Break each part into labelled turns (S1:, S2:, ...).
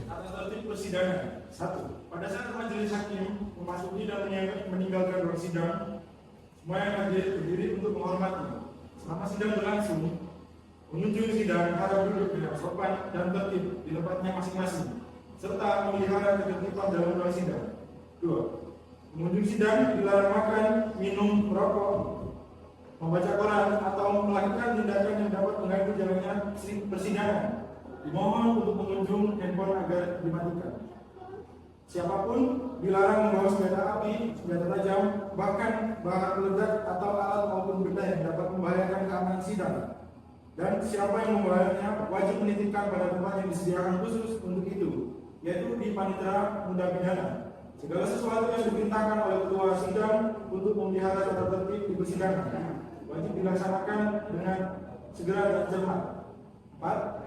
S1: Tata tertib persidangan. 1. Pada saat majelis hakim memasuki dan meninggalkan ruang sidang, semua yang hadir berdiri untuk menghormati. Selama sidang berlangsung, pengunjung sidang harus duduk dengan sopan dan tertib di tempatnya masing-masing, serta memelihara ketertiban dalam ruang sidang. 2. Pengunjung sidang dilarang makan, minum, merokok, membaca koran, atau melakukan tindakan yang dapat mengganggu jalannya persidangan. Dimohon untuk pengunjung handphone agar dimatikan. Siapapun dilarang membawa senjata api, senjata tajam, bahkan bahan peledak atau alat maupun benda yang dapat membahayakan keamanan sidang. Dan siapa yang membawanya wajib menitipkan pada tempat yang disediakan khusus untuk itu, yaitu di panitera muda pidana. Segala sesuatu yang diperintahkan oleh ketua sidang untuk memelihara tata tertib di persidangan wajib dilaksanakan dengan segera dan cermat. 4.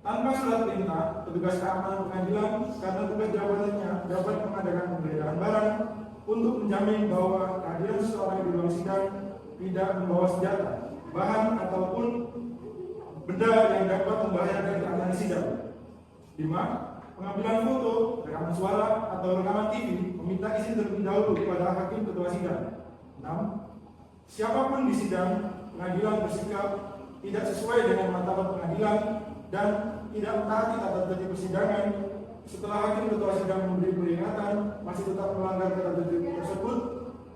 S1: Tanpa surat perintah, petugas keamanan pengadilan karena tugas jabatannya dapat mengadakan penggeledahan barang untuk menjamin bahwa kehadiran seseorang di ruang sidang tidak membawa senjata, bahan ataupun benda yang dapat membahayakan keamanan sidang. 5. Pengambilan foto, rekaman suara atau rekaman TV meminta izin terlebih dahulu kepada hakim ketua sidang. 6. Siapapun di sidang pengadilan bersikap tidak sesuai dengan martabat pengadilan dan tidak mentaati tata tertib persidangan setelah hakim ketua sidang memberi peringatan masih tetap melanggar tata tertib tersebut,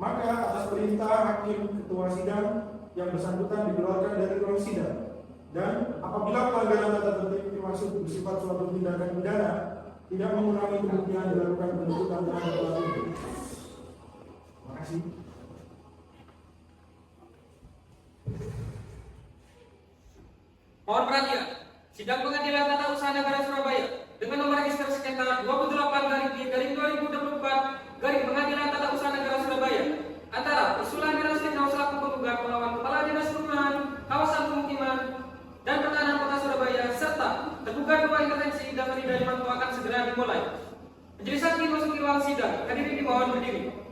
S1: maka atas perintah hakim ketua sidang yang bersangkutan dikeluarkan dari ruang sidang. Dan apabila pelanggaran tata tertib dimaksud bersifat suatu tindakan pidana, tidak mengurangi kemungkinan dilakukan penuntutan terhadap pelaku. Terima kasih.
S2: Mohon perhatian. Sidang Pengadilan Tata Usaha Negara Surabaya dengan nomor register sengketa 28/2024 Pengadilan Tata Usaha Negara Surabaya antara Usulan Dinas Teknau selaku penggugat melawan Kepala Dinas Perumahan, Kawasan Pemukiman dan Pertahanan Kota Surabaya serta tergugat dua intervensi dan dari Mantu akan segera dimulai. Majelis hakim memasuki ruang sidang. Hadirin dimohon berdiri.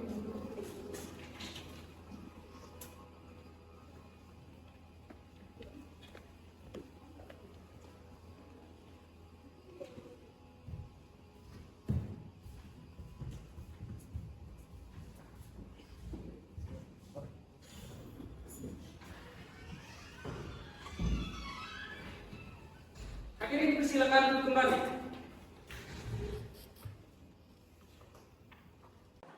S2: Hadirin persilakan duduk kembali.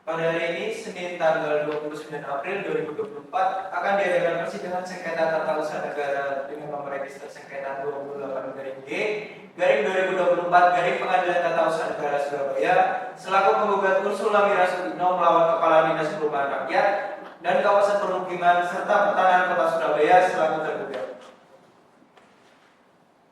S3: Pada hari ini, Senin tanggal 29 April 2024, akan diadakan persidangan sengketa tata usaha negara dengan nomor register sengketa 28/G/2024 Pengadilan Tata Usaha Negara Surabaya selaku penggugat Ursula Mira Sutino melawan Kepala Dinas Perumahan Rakyat dan Kawasan Permukiman serta Pertahanan Kota Surabaya selaku tergugat.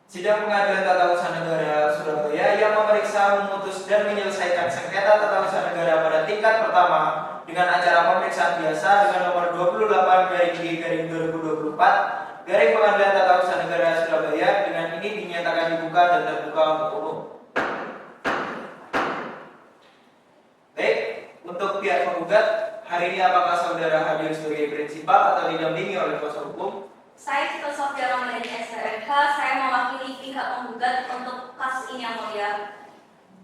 S3: Sidang Pengadilan Tata Usaha Negara Surabaya yang memeriksa, memutus, dan menyelesaikan sengketa tata usaha negara pada tingkat pertama dengan acara pemeriksaan biasa dengan nomor 28/G/2024 Pengadilan Tata Usaha Negara Surabaya dengan ini dinyatakan dibuka dan terbuka untuk umum. Baik, untuk pihak penggugat, hari ini apakah saudara hadir sebagai prinsipal atau didampingi oleh kuasa hukum?
S4: Saya Cito Sofia Ramadan SPMK, saya mewakili pihak penggugat untuk kasus ini yang mulia.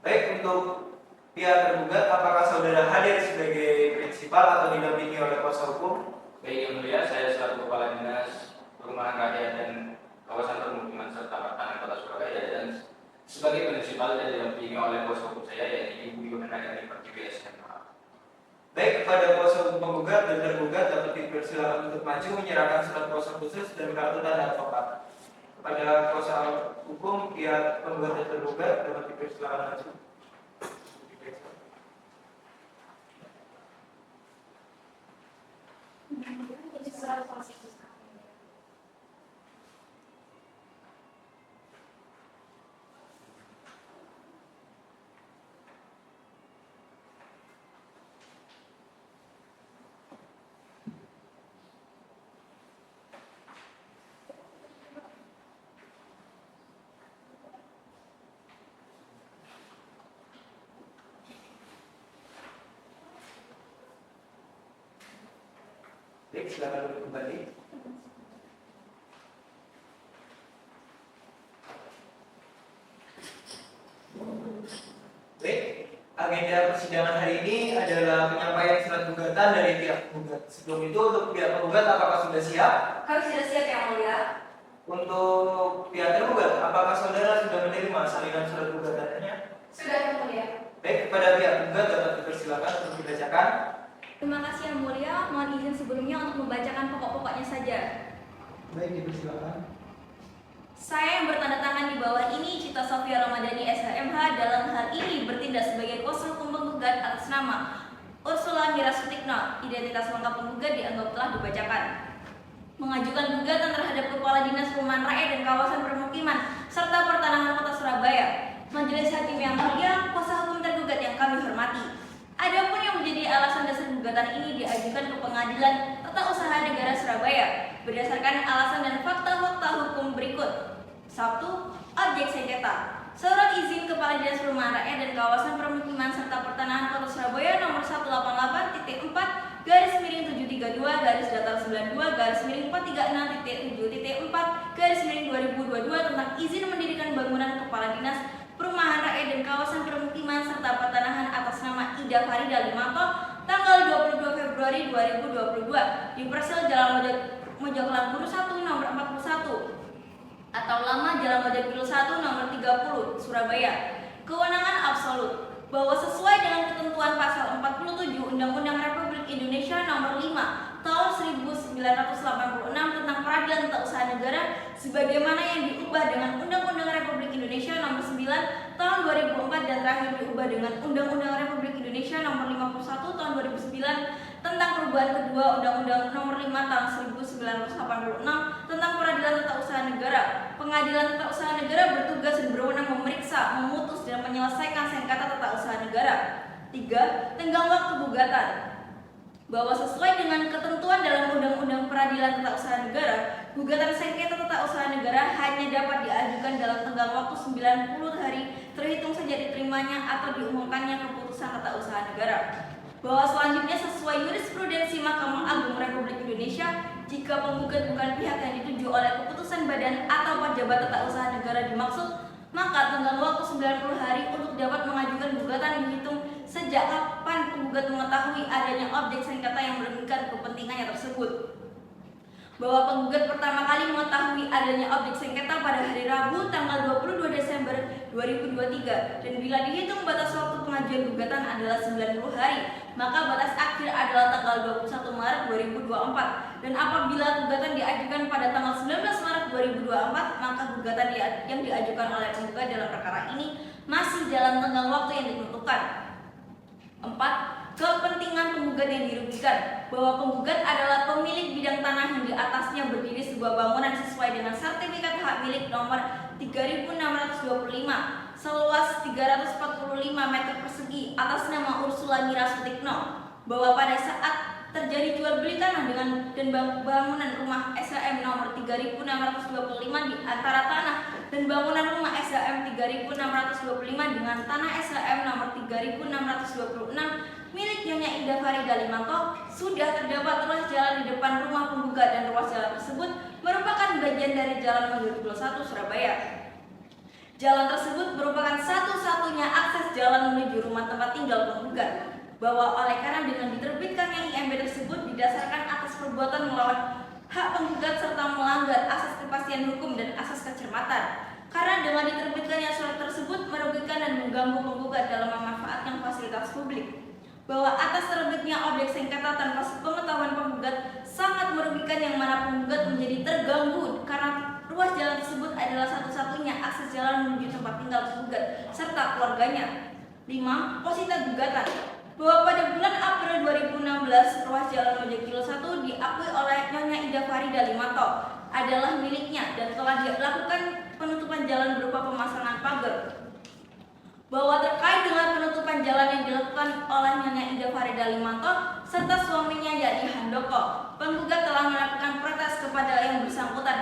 S3: Baik, untuk pihak tergugat, apakah saudara hadir sebagai prinsipal atau didampingi oleh kuasa hukum?
S2: Baik yang mulia, saya selaku Kepala Dinas Perumahan Rakyat dan Kawasan Permukiman serta Pertahanan Kota Surabaya dan sebagai prinsipal dan didampingi oleh kuasa hukum saya yaitu Ibu Yohana dari Pertiwi SMK.
S3: Baik, kepada kuasa hukum penggugat dan tergugat dapat dipersilakan untuk maju menyerahkan surat kuasa khusus dan kartu tanda advokat. Kepada kuasa hukum pihak penggugat dan tergugat dapat dipersilakan maju. Baik, silakan duduk kembali. Baik, agenda persidangan hari ini adalah penyampaian surat gugatan dari pihak penggugat. Sebelum itu, untuk pihak penggugat apakah sudah siap?
S4: Kami sudah siap Yang Mulia.
S3: Untuk pihak tergugat, apakah saudara sudah menerima salinan surat gugatannya?
S4: Sudah Yang Mulia.
S3: Baik, kepada pihak penggugat dapat dipersilakan untuk dibacakan.
S4: Terima kasih Yang Mulia. Mohon izin sebelumnya untuk membacakan pokok-pokoknya saja.
S3: Baik, dipersilakan.
S4: Saya yang bertanda tangan di bawah ini, Cita Sofia Ramadhani SHMH, dalam hal ini bertindak sebagai kuasa hukum penggugat atas nama Ursula Mira Sutikno. Identitas lengkap penggugat dianggap telah dibacakan. Mengajukan gugatan terhadap Kepala Dinas Perumahan Rakyat dan Kawasan Permukiman serta Pertanahan Kota Surabaya. Majelis Hakim yang mulia, kuasa hukum tergugat yang kami hormati. Adapun yang menjadi alasan dasar gugatan ini diajukan ke Pengadilan Tata Usaha Negara Surabaya berdasarkan alasan dan fakta-fakta hukum berikut. 1. Objek sengketa. Surat izin Kepala Dinas Perumahan Rakyat dan Kawasan Permukiman serta Pertanahan Kota Surabaya nomor 188.4/92/436.7/2022 tentang izin mendirikan bangunan Kepala Dinas Perumahan Rakyat dan Kawasan Permukiman serta Pertanahan atas nama Ida Farida Limanto tanggal 22 Februari 2022 di Persel Jalan Mojokerto 1 nomor 41 atau lama Jalan Mojokerto 1 nomor 30 Surabaya. Kewenangan absolut bahwa sesuai dengan ketentuan pasal 47 Undang-Undang Republik Indonesia nomor 5 tahun 1986 tentang Peradilan Tata Usaha Negara sebagaimana yang diubah dengan Undang-Undang Republik Indonesia nomor 9 tahun 2004 dan terakhir diubah dengan Undang-Undang Republik Indonesia nomor 51 tahun 2009 tentang perubahan kedua Undang-Undang nomor 5 tahun 1986 tentang Peradilan Tata Usaha Negara. Pengadilan Tata Usaha Negara bertugas dan berwenang memeriksa, memutus dan menyelesaikan sengketa tata usaha negara. 3. Tenggang waktu gugatan. Bahwa sesuai dengan ketentuan dalam Undang-Undang Peradilan Tata Usaha Negara, gugatan sengketa tata usaha negara hanya dapat diajukan dalam tenggang waktu 90 hari terhitung sejak diterimanya atau diumumkannya keputusan tata usaha negara. Bahwa selanjutnya sesuai jurisprudensi Mahkamah Agung Republik Indonesia, jika penggugat bukan pihak yang dituju oleh keputusan badan atau pejabat tata usaha negara dimaksud, maka tenggang waktu 90 hari untuk dapat mengajukan gugatan dihitung sejak kapan penggugat mengetahui adanya objek sengketa yang merugikan kepentingannya tersebut. Bahwa penggugat pertama kali mengetahui adanya objek sengketa pada hari Rabu tanggal 22 Desember 2023 dan bila dihitung batas waktu pengajuan gugatan adalah 90 hari, maka batas akhir adalah tanggal 21 Maret 2024 dan apabila gugatan diajukan pada tanggal 19 Maret 2024, maka gugatan yang diajukan oleh penggugat dalam perkara ini masih dalam tenggang waktu yang ditentukan. 4. Kepentingan penggugat yang dirugikan. Bahwa penggugat adalah pemilik bidang tanah yang di atasnya berdiri sebuah bangunan sesuai dengan sertifikat hak milik nomor 3625 seluas 345 meter persegi atas nama Ursula Mira Sutikno. Bahwa pada saat terjadi jual beli tanah dan bangunan rumah SHM nomor 3625 di antara tanah dan bangunan rumah SHM 3625 dengan tanah SHM nomor 3626 milik Nyonya Ida Farida Limanto sudah terdapat ruas jalan di depan rumah penggugat dan ruas jalan tersebut merupakan bagian dari Jalan Mojokerto 1 Surabaya. Jalan tersebut merupakan satu-satunya akses jalan menuju rumah tempat tinggal penggugat. Bahwa oleh karena dengan diterbitkannya IMB tersebut didasarkan atas perbuatan melawan hak penggugat serta melanggar asas kepastian hukum dan asas kecermatan. Karena dengan diterbitkannya surat tersebut merugikan dan mengganggu penggugat dalam memanfaatkan fasilitas publik. Bahwa atas terbitnya objek sengketa tanpa sepengetahuan penggugat sangat merugikan yang mana penggugat menjadi terganggu karena ruas jalan tersebut adalah satu-satunya akses jalan menuju tempat tinggal penggugat serta keluarganya. 5. Posita gugatan. Bahwa pada bulan April 2016 ruas jalan Mojokerto 1 diakui oleh Nyonya Ida Farida Limanto adalah miliknya dan telah dilakukan penutupan jalan berupa pemasangan pagar. Bahwa terkait dengan penutupan jalan yang dilakukan oleh Nyonya Ida Farida Limanto serta suaminya yakni Handoko, penggugat telah melakukan protes kepada yang bersangkutan.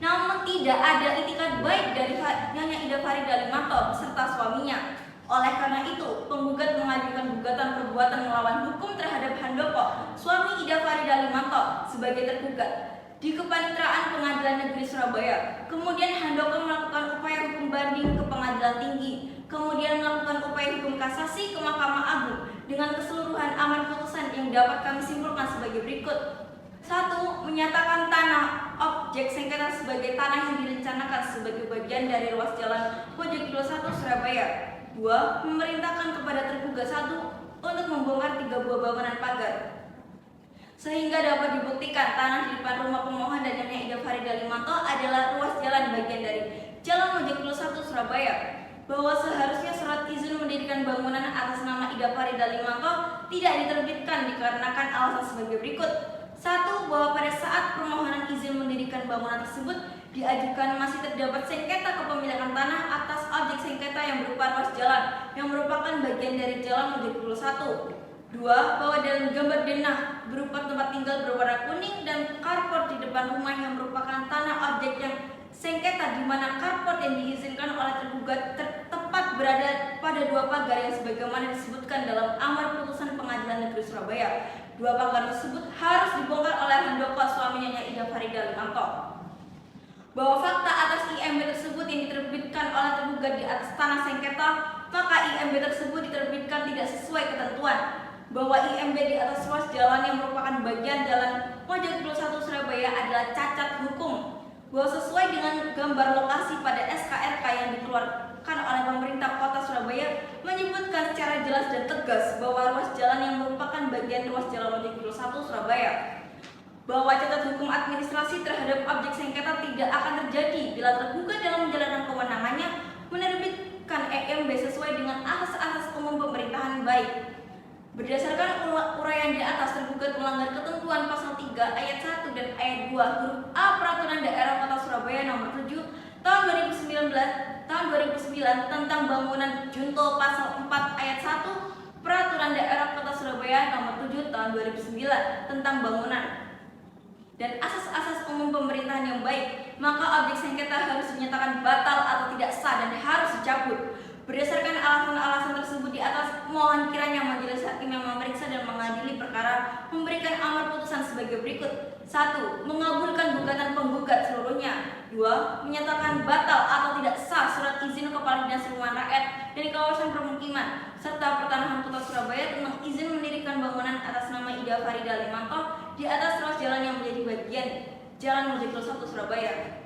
S4: Namun tidak ada itikat baik dari Nyonya Ida Farida Limanto serta suaminya. Oleh karena itu, penggugat mengajukan gugatan perbuatan melawan hukum terhadap Handoko, suami Ida Farida Limanto, sebagai tergugat di Kepaniteraan Pengadilan Negeri Surabaya. Kemudian Handoko melakukan upaya hukum banding ke Pengadilan Tinggi, kemudian melakukan upaya hukum kasasi ke Mahkamah Agung dengan keseluruhan amar putusan yang dapat kami simpulkan sebagai berikut. 1. Menyatakan tanah objek sengketa sebagai tanah yang direncanakan sebagai bagian dari ruas jalan Pojok 1 Surabaya. 2. Memerintahkan kepada tergugat 1 untuk membongkar 3 buah bangunan pagar sehingga dapat dibuktikan tanah di depan rumah pemohon dan Nyonya Ida Farida Limanto adalah ruas jalan bagian dari Jalan Pojok 1 Surabaya, bahwa seharusnya surat izin mendirikan bangunan atas nama Ida Farida Limanto tidak diterbitkan dikarenakan alasan sebagai berikut. 1. Bahwa pada saat permohonan izin mendirikan bangunan tersebut diajukan masih terdapat sengketa kepemilikan tanah atas objek sengketa yang berupa ruas jalan yang merupakan bagian dari Jalan Pojok 1. 2. Bahwa dalam gambar denah berupa tempat tinggal berwarna kuning dan carport di depan rumah yang merupakan tanah objek yang sengketa di mana carport yang diizinkan oleh tergugat tepat berada pada 2 pagar yang sebagaimana disebutkan dalam amar putusan Pengadilan Negeri Surabaya. 2 pagar tersebut harus dibongkar oleh Handoko suami Nyonya Ida Farida Limanto. Bahwa fakta atas IMB tersebut yang diterbitkan oleh tergugat di atas tanah sengketa, maka IMB tersebut diterbitkan tidak sesuai ketentuan. Bahwa IMB di atas ruas jalan yang merupakan bagian Jalan Pojok 1 Surabaya adalah cacat hukum. Bahwa sesuai dengan gambar lokasi pada SKRK yang dikeluarkan oleh pemerintah Kota Surabaya menyebutkan secara jelas dan tegas bahwa ruas jalan yang merupakan bagian ruas Jalan Pojok 1 Surabaya. Bahwa cacat hukum administrasi terhadap objek sengketa tidak akan terjadi bila tergugat dalam menjalankan kewenangannya menerbitkan EMB sesuai dengan asas-asas umum pemerintahan baik. Berdasarkan uraian di atas, tergugat melanggar ketentuan pasal 3 ayat 1 dan ayat 2 huruf A Peraturan Daerah Kota Surabaya nomor 7 tahun 2009 tentang bangunan junto pasal 4 ayat 1 Peraturan Daerah Kota Surabaya nomor 7 tahun 2009 tentang bangunan dan asas-asas umum pemerintahan yang baik, maka objek sengketa harus dinyatakan batal atau tidak sah dan harus dicabut. Berdasarkan alasan-alasan tersebut di atas, mohon kiranya majelis hakim yang memeriksa dan mengadili perkara memberikan amar putusan sebagai berikut. 1. Mengabulkan gugatan penggugat seluruhnya. 2. Menyatakan batal atau tidak sah surat izin Kepala Dinas Perumahan Rakyat dan Kawasan Permukiman serta Pertanahan Kota Surabaya tentang izin mendirikan bangunan atas nama Ida Farida Limanto di atas ruas jalan yang menjadi bagian Jalan Pojok 1 Surabaya.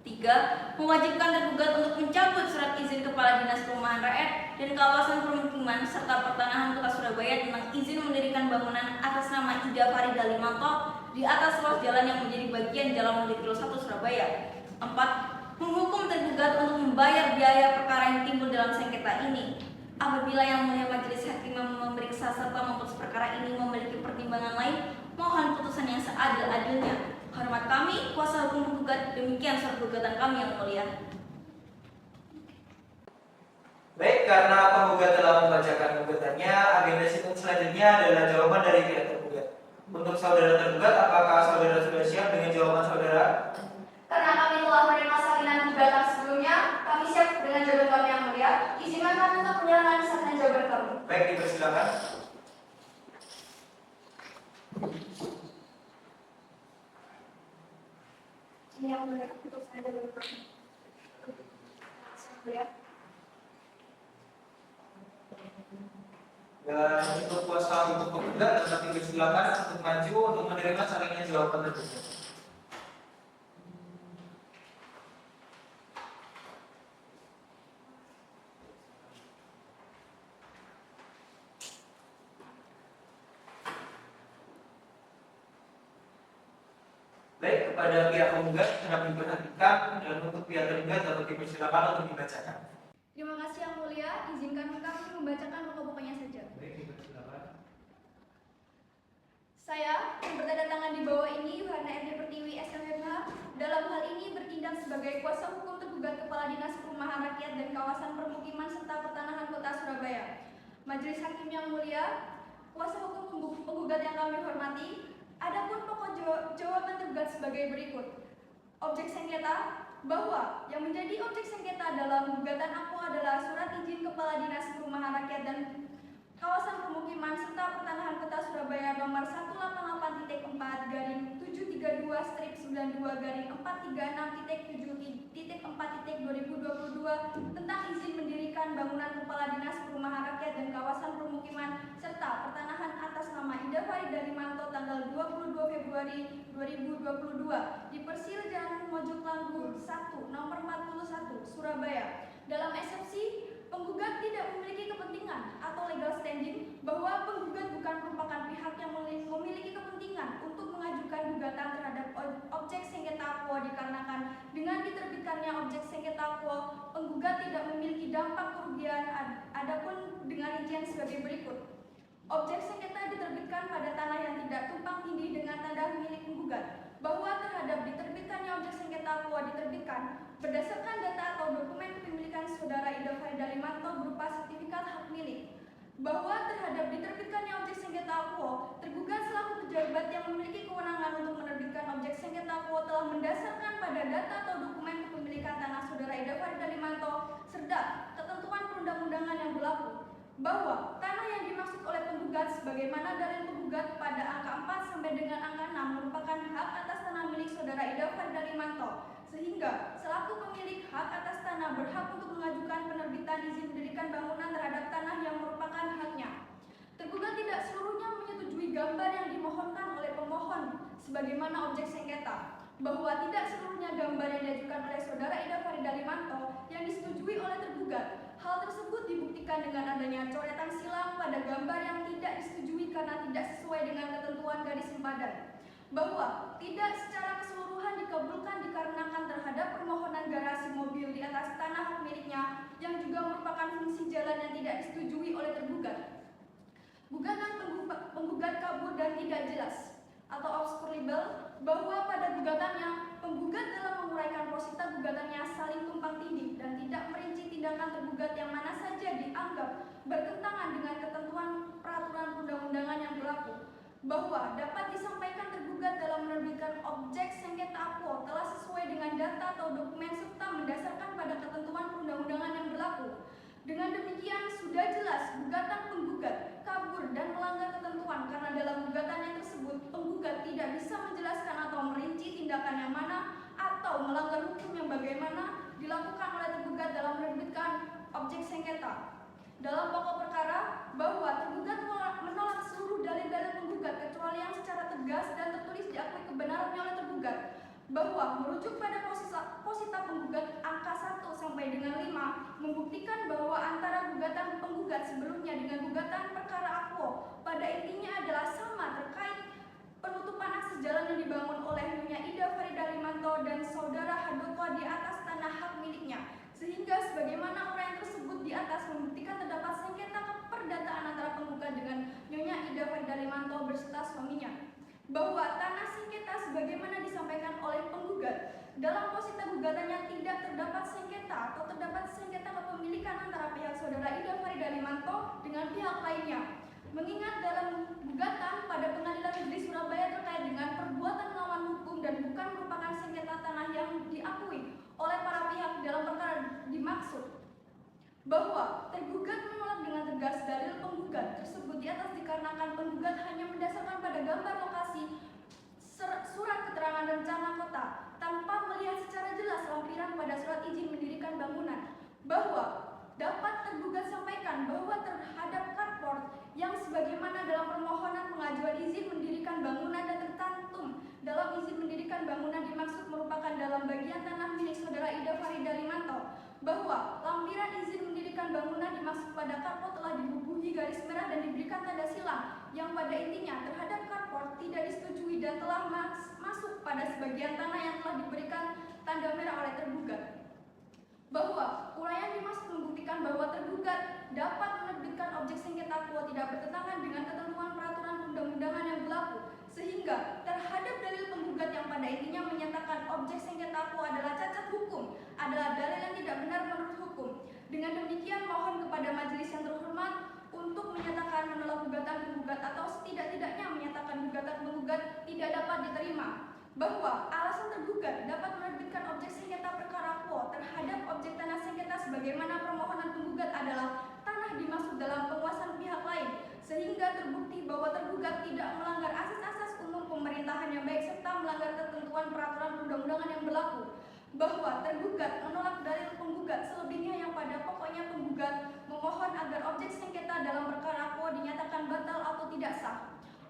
S4: 3. Mewajibkan tergugat untuk mencabut surat izin Kepala Dinas Perumahan Rakyat dan Kawasan Permukiman serta Pertanahan Kota Surabaya tentang izin mendirikan bangunan atas nama Ida Farida Limanto di atas ruas jalan yang menjadi bagian Jalan Pojok 1 Surabaya. 4. Menghukum tergugat untuk membayar biaya perkara yang timbul dalam sengketa ini. Apabila yang mulia majelis hakim yang memeriksa serta memutus perkara ini memiliki pertimbangan lain, mohon putusan yang seadil-adilnya. Hormat kami, kuasa hukum penggugat, demikian surat gugatan kami yang mulia.
S3: Baik, karena penggugat telah membacakan gugatannya, agenda sidang selanjutnya adalah jawaban dari pihak tergugat. Untuk saudara tergugat, apakah saudara sudah siap dengan jawaban saudara?
S5: Karena kami telah menerima salinan gugatan sebelumnya, kami siap dengan jawaban kami yang mulia. Izinkan kami untuk menjalankan salinan jawaban kami.
S3: Baik, dipersilakan.
S5: Ini yang mulia untuk saya jawaban kami.
S3: Dan untuk kuasa hukum penggugat dapat dipersilakan untuk maju untuk menerima salinan jawaban tergugat. Baik, kepada pihak penggugat dapat diperhatikan dan untuk pihak tergugat dapat dipersilakan untuk dibacakan.
S5: Terima kasih yang mulia, izinkan kami membacakan pokok-pokoknya saja.
S3: Baik, dipersilakan.
S5: Saya yang bertanda tangan di bawah ini, Yohana R.D. Pertiwi, SMH, dalam hal ini bertindak sebagai kuasa hukum tergugat Kepala Dinas Perumahan Rakyat dan Kawasan Permukiman serta Pertanahan Kota Surabaya. Majelis Hakim yang mulia, kuasa hukum penggugat yang kami hormati, adapun pokok jawaban tergugat sebagai berikut. Objek sengketa bahwa yang menjadi objek sengketa dalam gugatan aku adalah surat izin Kepala Dinas Perumahan Rakyat dan Kawasan Permukiman serta Pertanahan Kota Surabaya nomor 188 436-7.2022 tentang izin mendirikan bangunan Kepala Dinas Perumahan Rakyat dan Kawasan Permukiman serta Pertanahan atas nama Ida Farida Limanto tanggal 22 Februari 2022 di Persil Jalan Mojok Langgur 1 nomor 41 Surabaya. Dalam eksepsi, penggugat tidak memiliki kepentingan atau legal standing bahwa penggugat bukan merupakan pihak yang memiliki kepentingan untuk mengajukan gugatan terhadap objek sengketa aqua dikarenakan dengan diterbitkannya objek sengketa aqua, penggugat tidak memiliki dampak kerugian. Adapun dengan rincian sebagai berikut. Objek sengketa diterbitkan pada tanah yang tidak tumpang tindih dengan tanda milik penggugat, bahwa terhadap diterbitkannya objek sengketa aqua diterbitkan berdasarkan data atau dokumen kepemilikan saudara Ida Farida Limanto berupa sertifikat hak milik, bahwa terhadap diterbitkannya objek sengketa aqua, tergugat selaku pejabat yang memiliki kewenangan untuk menerbitkan objek sengketa aqua telah mendasarkan pada data atau dokumen kepemilikan tanah saudara Ida Farida Limanto serta ketentuan perundang-undangan yang berlaku, bahwa tanah yang dimaksud oleh penggugat sebagaimana dalil penggugat pada angka 4 sampai dengan angka 6 merupakan hak atas tanah milik saudara Ida Farida Limanto, sehingga selaku pemilik hak atas tanah berhak untuk mengajukan penerbitan izin mendirikan bangunan terhadap tanah yang merupakan haknya. Tergugat tidak seluruhnya menyetujui gambar yang dimohonkan oleh pemohon sebagaimana objek sengketa, bahwa tidak seluruhnya gambar yang diajukan oleh saudara Ida Farida Limanto yang disetujui oleh tergugat. Hal tersebut dibuktikan dengan adanya coretan silang pada gambar yang tidak disetujui karena tidak sesuai dengan ketentuan garis sempadan, bahwa tidak secara keseluruhan dikabulkan dikarenakan terhadap permohonan garasi mobil di atas tanah hak miliknya yang juga merupakan fungsi jalan yang tidak disetujui oleh tergugat. Gugatan penggugat kabur dan tidak jelas atau obscurable, bahwa pada gugatannya penggugat dalam menguraikan posita gugatannya saling tumpang tindih dan tidak merinci tindakan tergugat yang mana saja dianggap bertentangan dengan ketentuan peraturan perundang-undangan yang berlaku, bahwa dapat disampaikan tergugat dalam menerbitkan objek sengketa aqua telah sesuai dengan data atau dokumen serta mendasarkan pada ketentuan perundang-undangan yang berlaku. Dengan demikian sudah jelas gugatan penggugat kabur dan melanggar ketentuan karena dalam gugatannya tersebut penggugat tidak bisa menjelaskan atau merinci tindakan yang mana atau melanggar hukum yang bagaimana dilakukan oleh tergugat dalam menerbitkan objek sengketa. Dalam pokok perkara, bahwa tergugat menolak seluruh dalil-dalil penggugat kecuali yang secara tegas dan tertulis diakui kebenarannya oleh tergugat, bahwa merujuk pada posita penggugat angka 1 sampai dengan 5 membuktikan bahwa antara gugatan penggugat sebelumnya dengan gugatan perkara aqua pada intinya adalah sama terkait penutupan akses jalan yang dibangun oleh Nyonya Ida Farida Limanto dan saudara Handoko di atas tanah hak miliknya, sehingga sebagaimana uraian tersebut di atas membuktikan terdapat sengketa keperdataan antara penggugat dengan Nyonya Ida Farida Limanto berserta suaminya, bahwa tanah sengketa sebagaimana disampaikan oleh penggugat dalam posita gugatannya tidak terdapat sengketa atau terdapat sengketa kepemilikan antara pihak saudara Ida Farida Limanto dengan pihak lainnya. Mengingat dalam gugatan pada Pengadilan Negeri Surabaya terkait dengan perbuatan melawan hukum dan bukan merupakan sengketa tanah yang diakui oleh para pihak dalam perkara dimaksud, bahwa tergugat menolak dengan tegas dalil penggugat tersebut di atas dikarenakan penggugat hanya mendasarkan pada gambar lokasi surat keterangan rencana kota tanpa melihat secara jelas lampiran pada surat izin mendirikan bangunan, bahwa dapat tergugat sampaikan bahwa terhadap carport yang sebagaimana dalam permohonan pengajuan izin mendirikan bangunan dan tercantum dalam izin mendirikan bangunan dimaksud merupakan dalam bagian tanah milik saudara Ida Farida Limanto, bahwa lampiran izin mendirikan bangunan dimaksud pada carport telah dibubuhi garis merah dan diberikan tanda silang yang pada intinya terhadap carport tidak disetujui dan telah masuk pada sebagian tanah yang telah diberikan tanda merah oleh tergugat, bahwa uraian dimaksud membuktikan bahwa tergugat dapat menerbitkan objek sengketa aqua tidak bertentangan dengan ketentuan peraturan perundang-undangan yang berlaku, sehingga terhadap dalil penggugat yang pada intinya menyatakan objek sengketa aqua adalah cacat hukum, adalah dalil yang tidak benar menurut hukum. Dengan demikian mohon kepada majelis yang terhormat untuk menyatakan menolak gugatan penggugat atau setidak-tidaknya menyatakan gugatan penggugat tidak dapat diterima, bahwa alasan tergugat dapat menerbitkan objek sengketa perkara aqua terhadap objek tanah sengketa sebagaimana permohonan penggugat adalah tanah dimaksud dalam penguasaan pihak lain, sehingga terbukti bahwa tergugat tidak melanggar asas-asas umum pemerintahan yang baik serta melanggar ketentuan peraturan perundang-undangan yang berlaku, bahwa tergugat menolak dalil penggugat, selebihnya yang pada pokoknya penggugat memohon agar objek sengketa dalam perkara akuo dinyatakan batal atau tidak sah.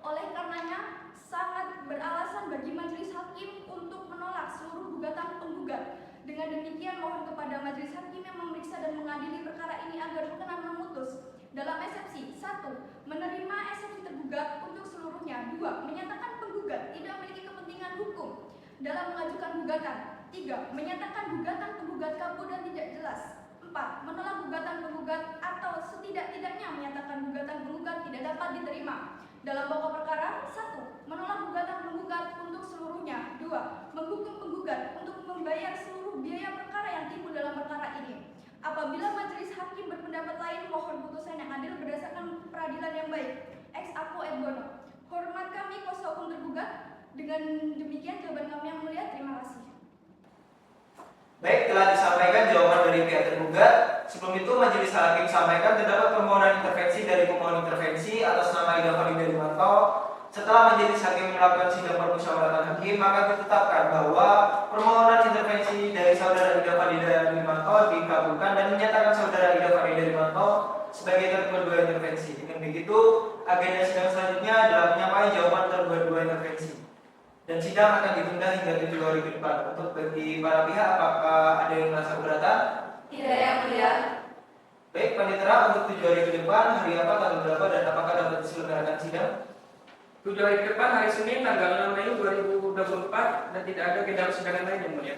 S5: Oleh karenanya, sangat beralasan bagi majelis hakim untuk menolak seluruh gugatan penggugat. Dengan demikian, mohon kepada majelis hakim yang memeriksa dan mengadili perkara ini agar berkenan memutus dalam eksepsi 1. Menerima eksepsi tergugat untuk seluruhnya. 2. Menyatakan penggugat tidak memiliki kepentingan hukum dalam mengajukan gugatan. 3. Menyatakan gugatan penggugat kabur dan tidak jelas. 4. Menolak gugatan penggugat atau setidak-tidaknya menyatakan gugatan penggugat tidak dapat diterima. Dalam pokok perkara, 1. Menolak gugatan penggugat untuk seluruhnya. 2. Menghukum penggugat untuk membayar seluruh biaya perkara yang timbul dalam perkara ini. Apabila majelis hakim berpendapat lain, mohon putusan yang adil berdasarkan peradilan yang baik. Ex apo et bono. Hormat kami kuasa hukum tergugat. Dengan demikian jawaban kami yang mulia. Terima kasih.
S3: Baik, telah disampaikan jawaban dari pihak tergugat. Sebelum itu majelis hakim sampaikan terdapat permohonan intervensi dari pemohon intervensi atas nama Ida Farida Limanto. Setelah majelis hakim melakukan sidang permusyawaratan hakim, maka ditetapkan bahwa permohonan intervensi dari saudara Ida Farida Limanto dikabulkan dan menyatakan saudara Ida Farida Limanto sebagai tergugat dua intervensi. Dengan begitu, agenda sidang selanjutnya adalah penyampaian jawaban tergugat dua intervensi. Dan sidang akan ditunda hingga 7 hari ke depan. Untuk bagi para pihak, apakah ada yang merasa keberatan?
S4: Tidak, yang mulia.
S3: Baik, panitera, untuk 7 hari ke depan, hari apa, tanggal berapa, dan apakah dapat diselenggarakan sidang?
S2: 7 hari ke depan, hari Senin tanggal 6 Mei 2024 dan tidak ada agenda persidangan lain yang mulia.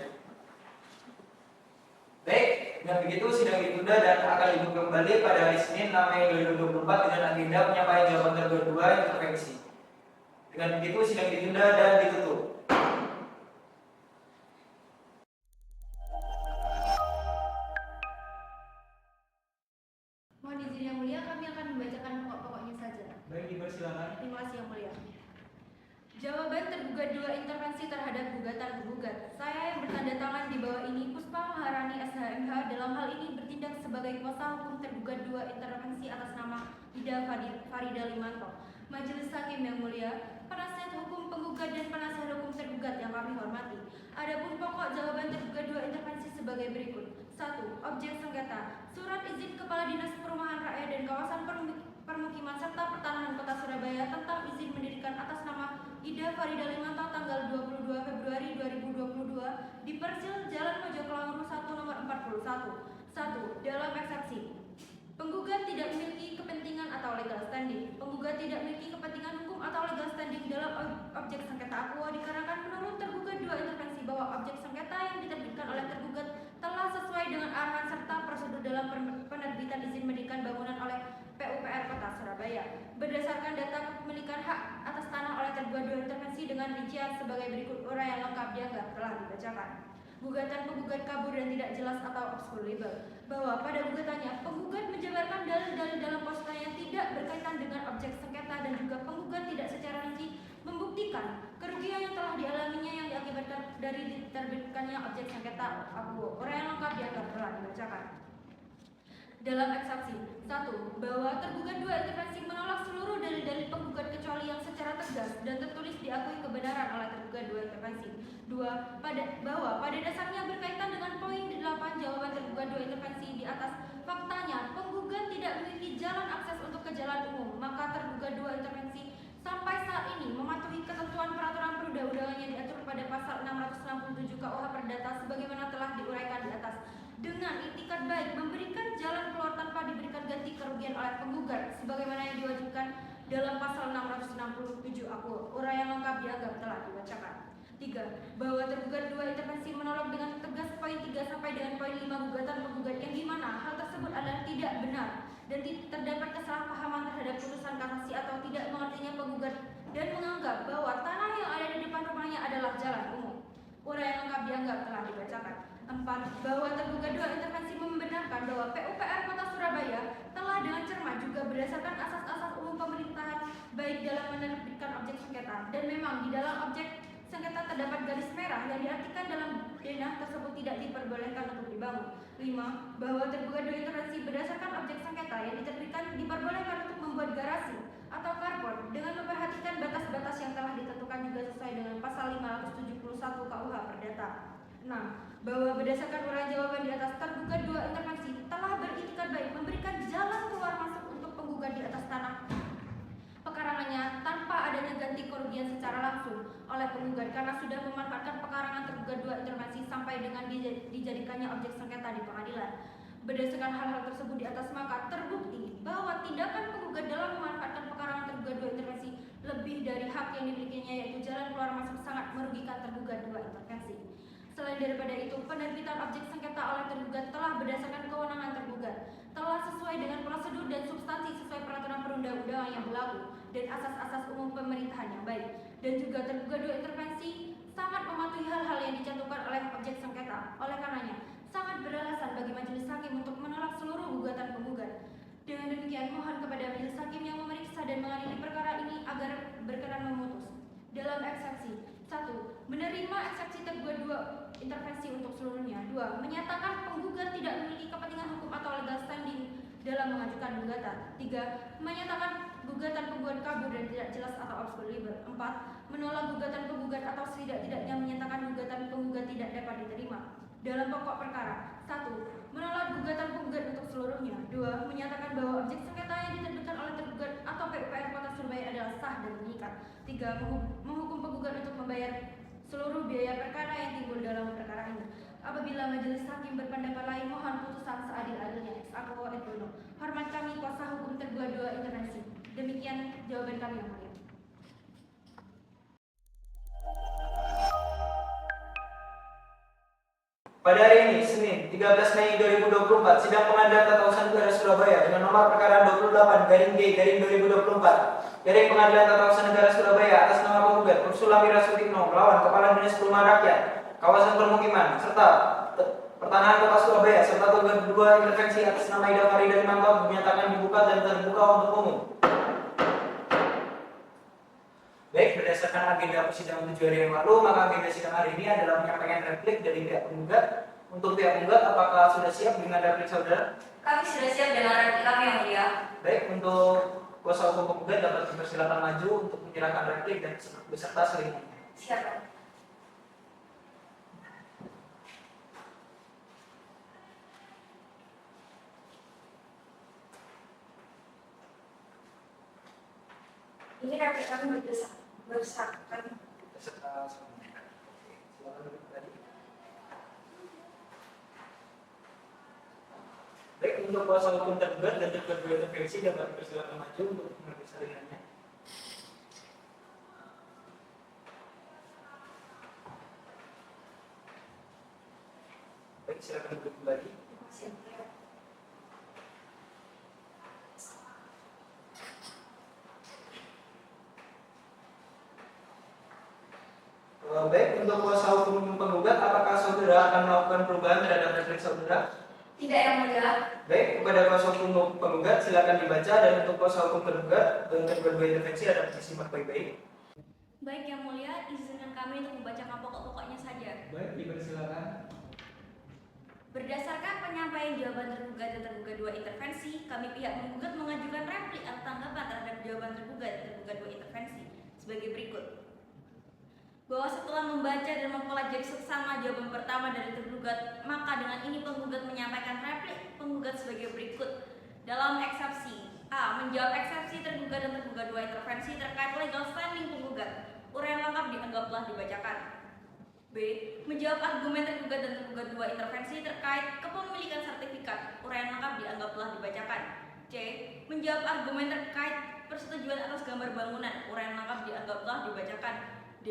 S3: Baik, dengan begitu sidang ditunda dan akan dibuka kembali pada hari Senin 6 Mei 2024 dengan agenda penyampaian jawaban tergugat dua intervensi. Dengan begitu sidang ditunda dan ditutup.
S5: Mohon izin yang mulia, kami akan membacakan pokok-pokoknya saja.
S3: Baik, dipersilakan.
S5: Terima kasih yang mulia. Jawaban tergugat dua intervensi terhadap gugatan penggugat. Saya yang bertanda tangan di bawah ini, Puspa Maharani SHMH, dalam hal ini bertindak sebagai kuasa hukum tergugat dua intervensi atas nama Ida Farida Limanto. Majelis hakim yang mulia, penasihat hukum penggugat dan penasihat hukum tergugat yang kami hormati. Adapun pokok jawaban tergugat dua intervensi sebagai berikut. 1. Objek sengketa. Surat izin Kepala Dinas Perumahan Rakyat dan Kawasan Permukiman serta Pertanahan Kota Surabaya tentang izin mendirikan atas nama Ida Farida Limanto tanggal 22 Februari 2022 di Persil Jalan Mojokelanguru 1 nomor 41. 1. Dalam eksepsi, penggugat tidak memiliki kepentingan atau legal standing. Penggugat tidak memiliki kepentingan hukum atau legal standing dalam objek sengketa akuo dikarenakan menurut tergugat dua intervensi bahwa objek sengketa yang diterbitkan oleh tergugat telah sesuai dengan arahan serta prosedur dalam penerbitan izin mendirikan bangunan oleh PUPR Kota Surabaya. Berdasarkan data kepemilikan hak atas tanah oleh tergugat dua intervensi dengan rincian sebagai berikut uraian lengkap dianggap telah dibacakan. Gugatan penggugat kabur dan tidak jelas atau obscure label, bahwa pada gugatannya penggugat menjabarkan dalil-dalil dalam posternya yang tidak berkaitan dengan objek sengketa dan juga penggugat tidak secara rinci membuktikan kerugian yang telah dialaminya yang diakibatkan dari diterbitkannya objek sengketa akuo. Uraian lengkap dianggap telah dibacakan. Dalam eksepsi 1. Bahwa tergugat dua intervensi menolak seluruh dalil-dalil penggugat kecuali yang secara tegas dan tertulis diakui kebenaran oleh tergugat dua intervensi. 2. Bahwa pada dasarnya berkaitan dengan poin 8 jawaban tergugat dua intervensi di atas, faktanya penggugat tidak memiliki jalan akses untuk ke jalan umum, maka tergugat dua intervensi sampai saat ini mematuhi ketentuan peraturan perundang-undangan yang diatur pada pasal 667 KUH Perdata sebagaimana telah diuraikan di atas, dengan itikat baik memberikan jalan keluar tanpa diberikan ganti kerugian oleh penggugat sebagaimana yang diwajibkan dalam pasal 667 AKUO. Uraian lengkap dianggap telah dibacakan. 3. Bahwa tergugat dua intervensi menolak dengan tegas poin 3 sampai dengan poin 5 gugatan penggugat yang dimana hal tersebut adalah tidak benar dan terdapat kesalahpahaman terhadap putusan kasasi atau tidak mengertinya penggugat dan menganggap bahwa tanah yang ada di depan rumahnya adalah jalan umum. Uraian lengkap dianggap telah dibacakan. 4. Bahwa tergugat dua intervensi membenarkan bahwa PUPR Kota Surabaya telah dengan cermat juga berdasarkan asas-asas umum pemerintahan baik dalam menerbitkan objek sengketa dan memang di dalam objek sengketa terdapat garis merah yang diartikan dalam denah tersebut tidak diperbolehkan untuk dibangun. 5. Bahwa tergugat dua intervensi berdasarkan objek sengketa yang diterbitkan diperbolehkan untuk membuat garasi atau carport dengan memperhatikan batas-batas yang telah ditentukan juga Berdasarkan uraian jawaban di atas, tergugat dua intervensi telah beritikat baik memberikan jalan keluar masuk untuk penggugat di atas tanah pekarangannya tanpa adanya ganti kerugian secara langsung oleh penggugat karena sudah memanfaatkan pekarangan tergugat dua intervensi sampai dengan dijadikannya objek sengketa di pengadilan. Berdasarkan hal-hal tersebut di atas, maka terbukti bahwa tindakan penggugat dalam memanfaatkan pekarangan tergugat dua intervensi lebih dari hak yang dimilikinya, yaitu jalan keluar masuk, sangat merugikan tergugat dua intervensi. Selain daripada itu, penerbitan objek sengketa oleh tergugat telah berdasarkan kewenangan tergugat, telah sesuai dengan prosedur dan substansi sesuai peraturan perundang-undangan yang berlaku dan asas-asas umum pemerintahan yang baik, dan juga tergugat dua intervensi sangat mematuhi hal-hal yang dicantumkan oleh objek sengketa. Oleh karenanya, sangat beralasan bagi majelis hakim untuk menolak seluruh gugatan penggugat. Dengan demikian, mohon kepada majelis hakim yang memeriksa dan mengadili perkara ini agar berkenan memutus. Dalam eksepsi 1. Menerima eksepsi tergugat dua intervensi untuk seluruhnya. 2. Menyatakan penggugat tidak memiliki kepentingan hukum atau legal standing dalam mengajukan gugatan. 3. Menyatakan gugatan penggugat kabur dan tidak jelas atau obscure libel. 4. Menolak gugatan penggugat atau setidak-tidaknya menyatakan gugatan penggugat tidak dapat diterima. Dalam pokok perkara, 1. Menolak gugatan penggugat untuk seluruhnya. 2. Menyatakan bahwa objek sengketa yang diterbitkan oleh tergugat atau PUPR Kota Surabaya adalah sah dan mengikat. 3. Menghukum penggugat untuk membayar seluruh biaya perkara yang timbul dalam perkara ini. Apabila majelis hakim berpendapat lain, mohon putusan seadil-adilnya. Ex aequo et bono. Hormat kami kuasa hukum tergugat dua intervensi. Demikian jawaban kami yang mulia.
S3: Pada hari ini, Senin, 13 Mei 2024, sidang pengadilan tata usaha negara Surabaya dengan nomor perkara 28-G-2024, Pengadilan Tata Usaha Negara Surabaya atas nama penggugat Ursula Mira Sutikno melawan Kepala Dinas Perumahan Rakyat, Kawasan Permukiman, serta Pertanahan Kota Surabaya, serta tergugat dua intervensi atas nama Ida Farida Limanto dinyatakan dibuka dan terbuka untuk umum. Baik, berdasarkan agenda persidangan 7 hari yang lalu, maka agenda sidang hari ini adalah menyampaikan replik dari pihak penggugat. Untuk pihak penggugat, apakah sudah siap dengan replik saudara?
S4: Kami sudah siap dengan replik kami yang mulia.
S3: Baik, untuk kuasa hukum penggugat dapat dipersilakan maju untuk menyerahkan replik dan beserta selimutnya.
S4: Siap. Ini replik kami berdasarkan
S3: Beserta selimutnya. Silakan duduk tadi. Baik, untuk kuasa hukum tergugat dan tergugat dua intervensi dapat dipersilakan maju untuk memeriksa dengannya. Baik, silakan duduk kembali. Baik, untuk kuasa hukum penggugat, apakah saudara akan melakukan perubahan terhadap replik saudara?
S4: tidak yang mulia.
S3: Baik, kepada kuasa hukum penggugat silakan dibaca, dan untuk kuasa hukum tergugat dan kedua intervensi ada disimak baik-baik.
S4: Baik yang mulia, izinkan kami untuk membacakan pokok-pokoknya saja.
S3: Baik, dipersilakan.
S4: Berdasarkan penyampaian jawaban tergugat dan tergugat dua intervensi, kami pihak menggugat mengajukan replik atau tanggapan terhadap jawaban tergugat dan tergugat dua intervensi sebagai berikut. Bahwa setelah membaca dan mempelajari seksama jawaban pertama dari tergugat, maka dengan ini penggugat menyampaikan replik penggugat sebagai berikut. Dalam eksepsi A, menjawab eksepsi tergugat dan tergugat dua intervensi terkait legal standing penggugat, uraian lengkap dianggap telah dibacakan. B, menjawab argumen tergugat dan tergugat dua intervensi terkait kepemilikan sertifikat, uraian lengkap dianggap telah dibacakan. C, menjawab argumen terkait persetujuan atas gambar bangunan, uraian lengkap dianggap telah dibacakan. D,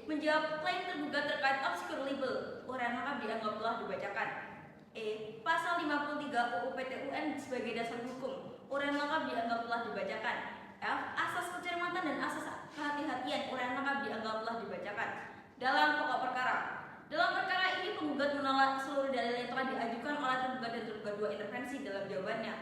S4: menjawab klaim tergugat terkait obscure libel, uraian lengkap dianggap telah dibacakan. E, pasal 53 UU PT-UN sebagai dasar hukum, uraian lengkap dianggap telah dibacakan. F, asas kecermatan dan asas kehati-hatian, uraian lengkap dianggap telah dibacakan. Dalam pokok perkara, dalam perkara ini penggugat menolak seluruh dalil yang telah diajukan oleh tergugat dan tergugat dua intervensi dalam jawabannya.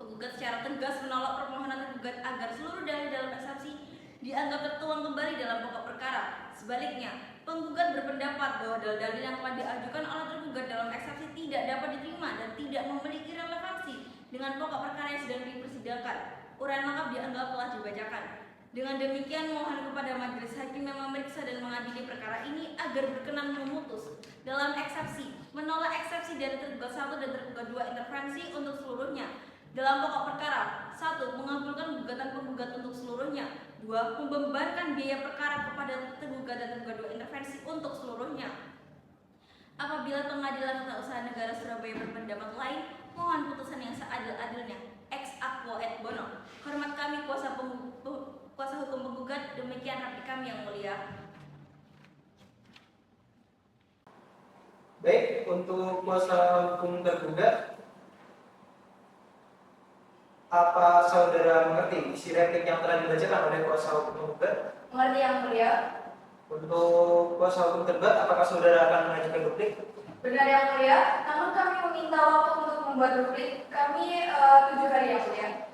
S4: Penggugat secara tegas menolak permohonan tergugat agar seluruh dalil dalam eksepsi dianggap tertuang kembali dalam pokok perkara. Sebaliknya, penggugat berpendapat bahwa dalil-dalil yang telah diajukan oleh tergugat dalam eksepsi tidak dapat diterima dan tidak memiliki relevansi dengan pokok perkara yang sedang dipersidangkan. Uraian lengkap dianggap telah dibacakan. Dengan demikian, mohon kepada majelis hakim yang memeriksa dan mengadili perkara ini agar berkenan memutus dalam eksepsi, menolak eksepsi dari tergugat 1 dan tergugat 2 intervensi untuk seluruhnya. Dalam pokok perkara, 1. Mengabulkan gugatan penggugat untuk seluruhnya. 2. Membebankan biaya perkara kepada tergugat dan tergugat 2 intervensi untuk seluruhnya. Apabila Pengadilan Tata Usaha Negara Surabaya berpendapat lain, mohon putusan yang seadil-adilnya. Ex aequo et bono. Hormat kami kuasa hukum penggugat, demikian replika kami yang mulia.
S3: Baik, untuk kuasa hukum tergugat, apa saudara mengerti isi replik yang telah dibacakan oleh kuasa hukum penggugat?
S5: Mengerti yang mulia?
S3: Untuk kuasa hukum tergugat, apakah saudara akan mengajukan duplik?
S5: Benar yang mulia, namun kami meminta waktu untuk membuat duplik. Kami 7 hari yang mulia.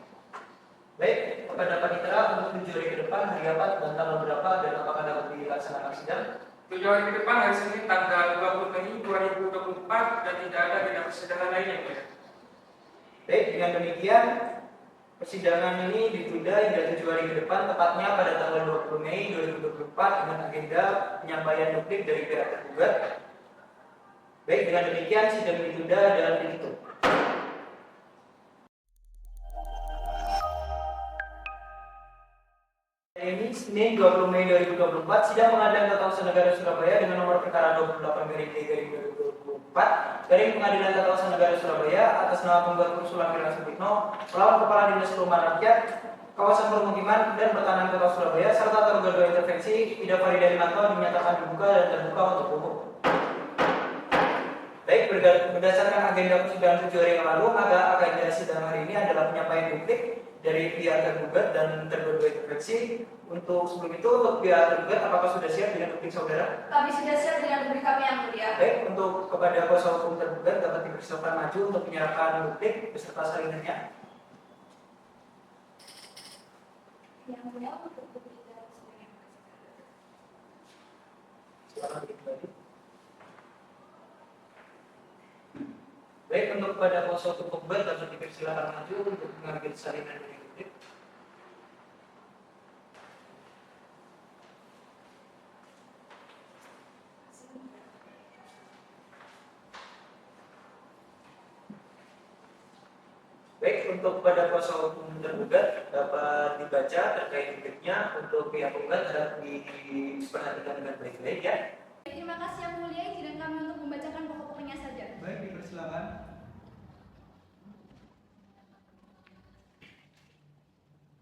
S3: Baik, apakah dapat ditera untuk 7 hari ke depan, hari apa dan tanggal berapa, dan apakah dapat dilaksanakan sidang?
S2: 7 hari ke depan hari Senin tanggal 20 Mei 2024 dan tidak ada agenda persidangan lainnya.
S3: Baik, dengan demikian persidangan ini ditunda hingga 7 hari ke depan, tepatnya pada tanggal 20 Mei 2024 dengan agenda penyampaian duplik dari pihak tergugat. Baik, dengan demikian sidang ditunda dan ditutup. Ini Senin 20 Mei 2024, sidang Pengadilan Tata Usaha Negara Surabaya dengan nomor perkara 28/2024 dari Pengadilan Tata Usaha Negara Surabaya atas nama penggugat Ursula Firna Sutikno melawan Kepala Dinas Perumahan Rakyat, Kawasan Permukiman dan Pertanahan Kota Surabaya serta tergugat 2 intervensi Ida Farida Limanto dinyatakan dibuka dan terbuka untuk umum. Baik, berdasarkan agenda persidangan 7 hari yang lalu, maka agenda sidang hari ini adalah penyampaian duplik dari pihak tergugat dan tergugat 2 intervensi. Untuk sebelum itu, untuk pihak tergugat, apakah sudah siap dengan duplik saudara?
S5: Kami sudah siap dengan duplik kami yang mulia.
S3: Baik, untuk kepada kuasa hukum tergugat dapat dipersilakan maju untuk menyerahkan duplik beserta salinannya.
S5: Yang mulia untuk duplik dan
S3: Silakan kembali. Baik, untuk kepada kuasa hukum penggugat dapat dipersilakan maju untuk mengambil salinan dari duplik. Baik, untuk kepada kuasa hukum tergugat dapat dibaca terkait dupliknya. Untuk pihak penggugat harap diperhatikan dengan baik-baik ya.
S5: Terima kasih yang mulia, izinkan kami untuk membacakan pokok-pokoknya saja.
S3: Baik, dipersilakan.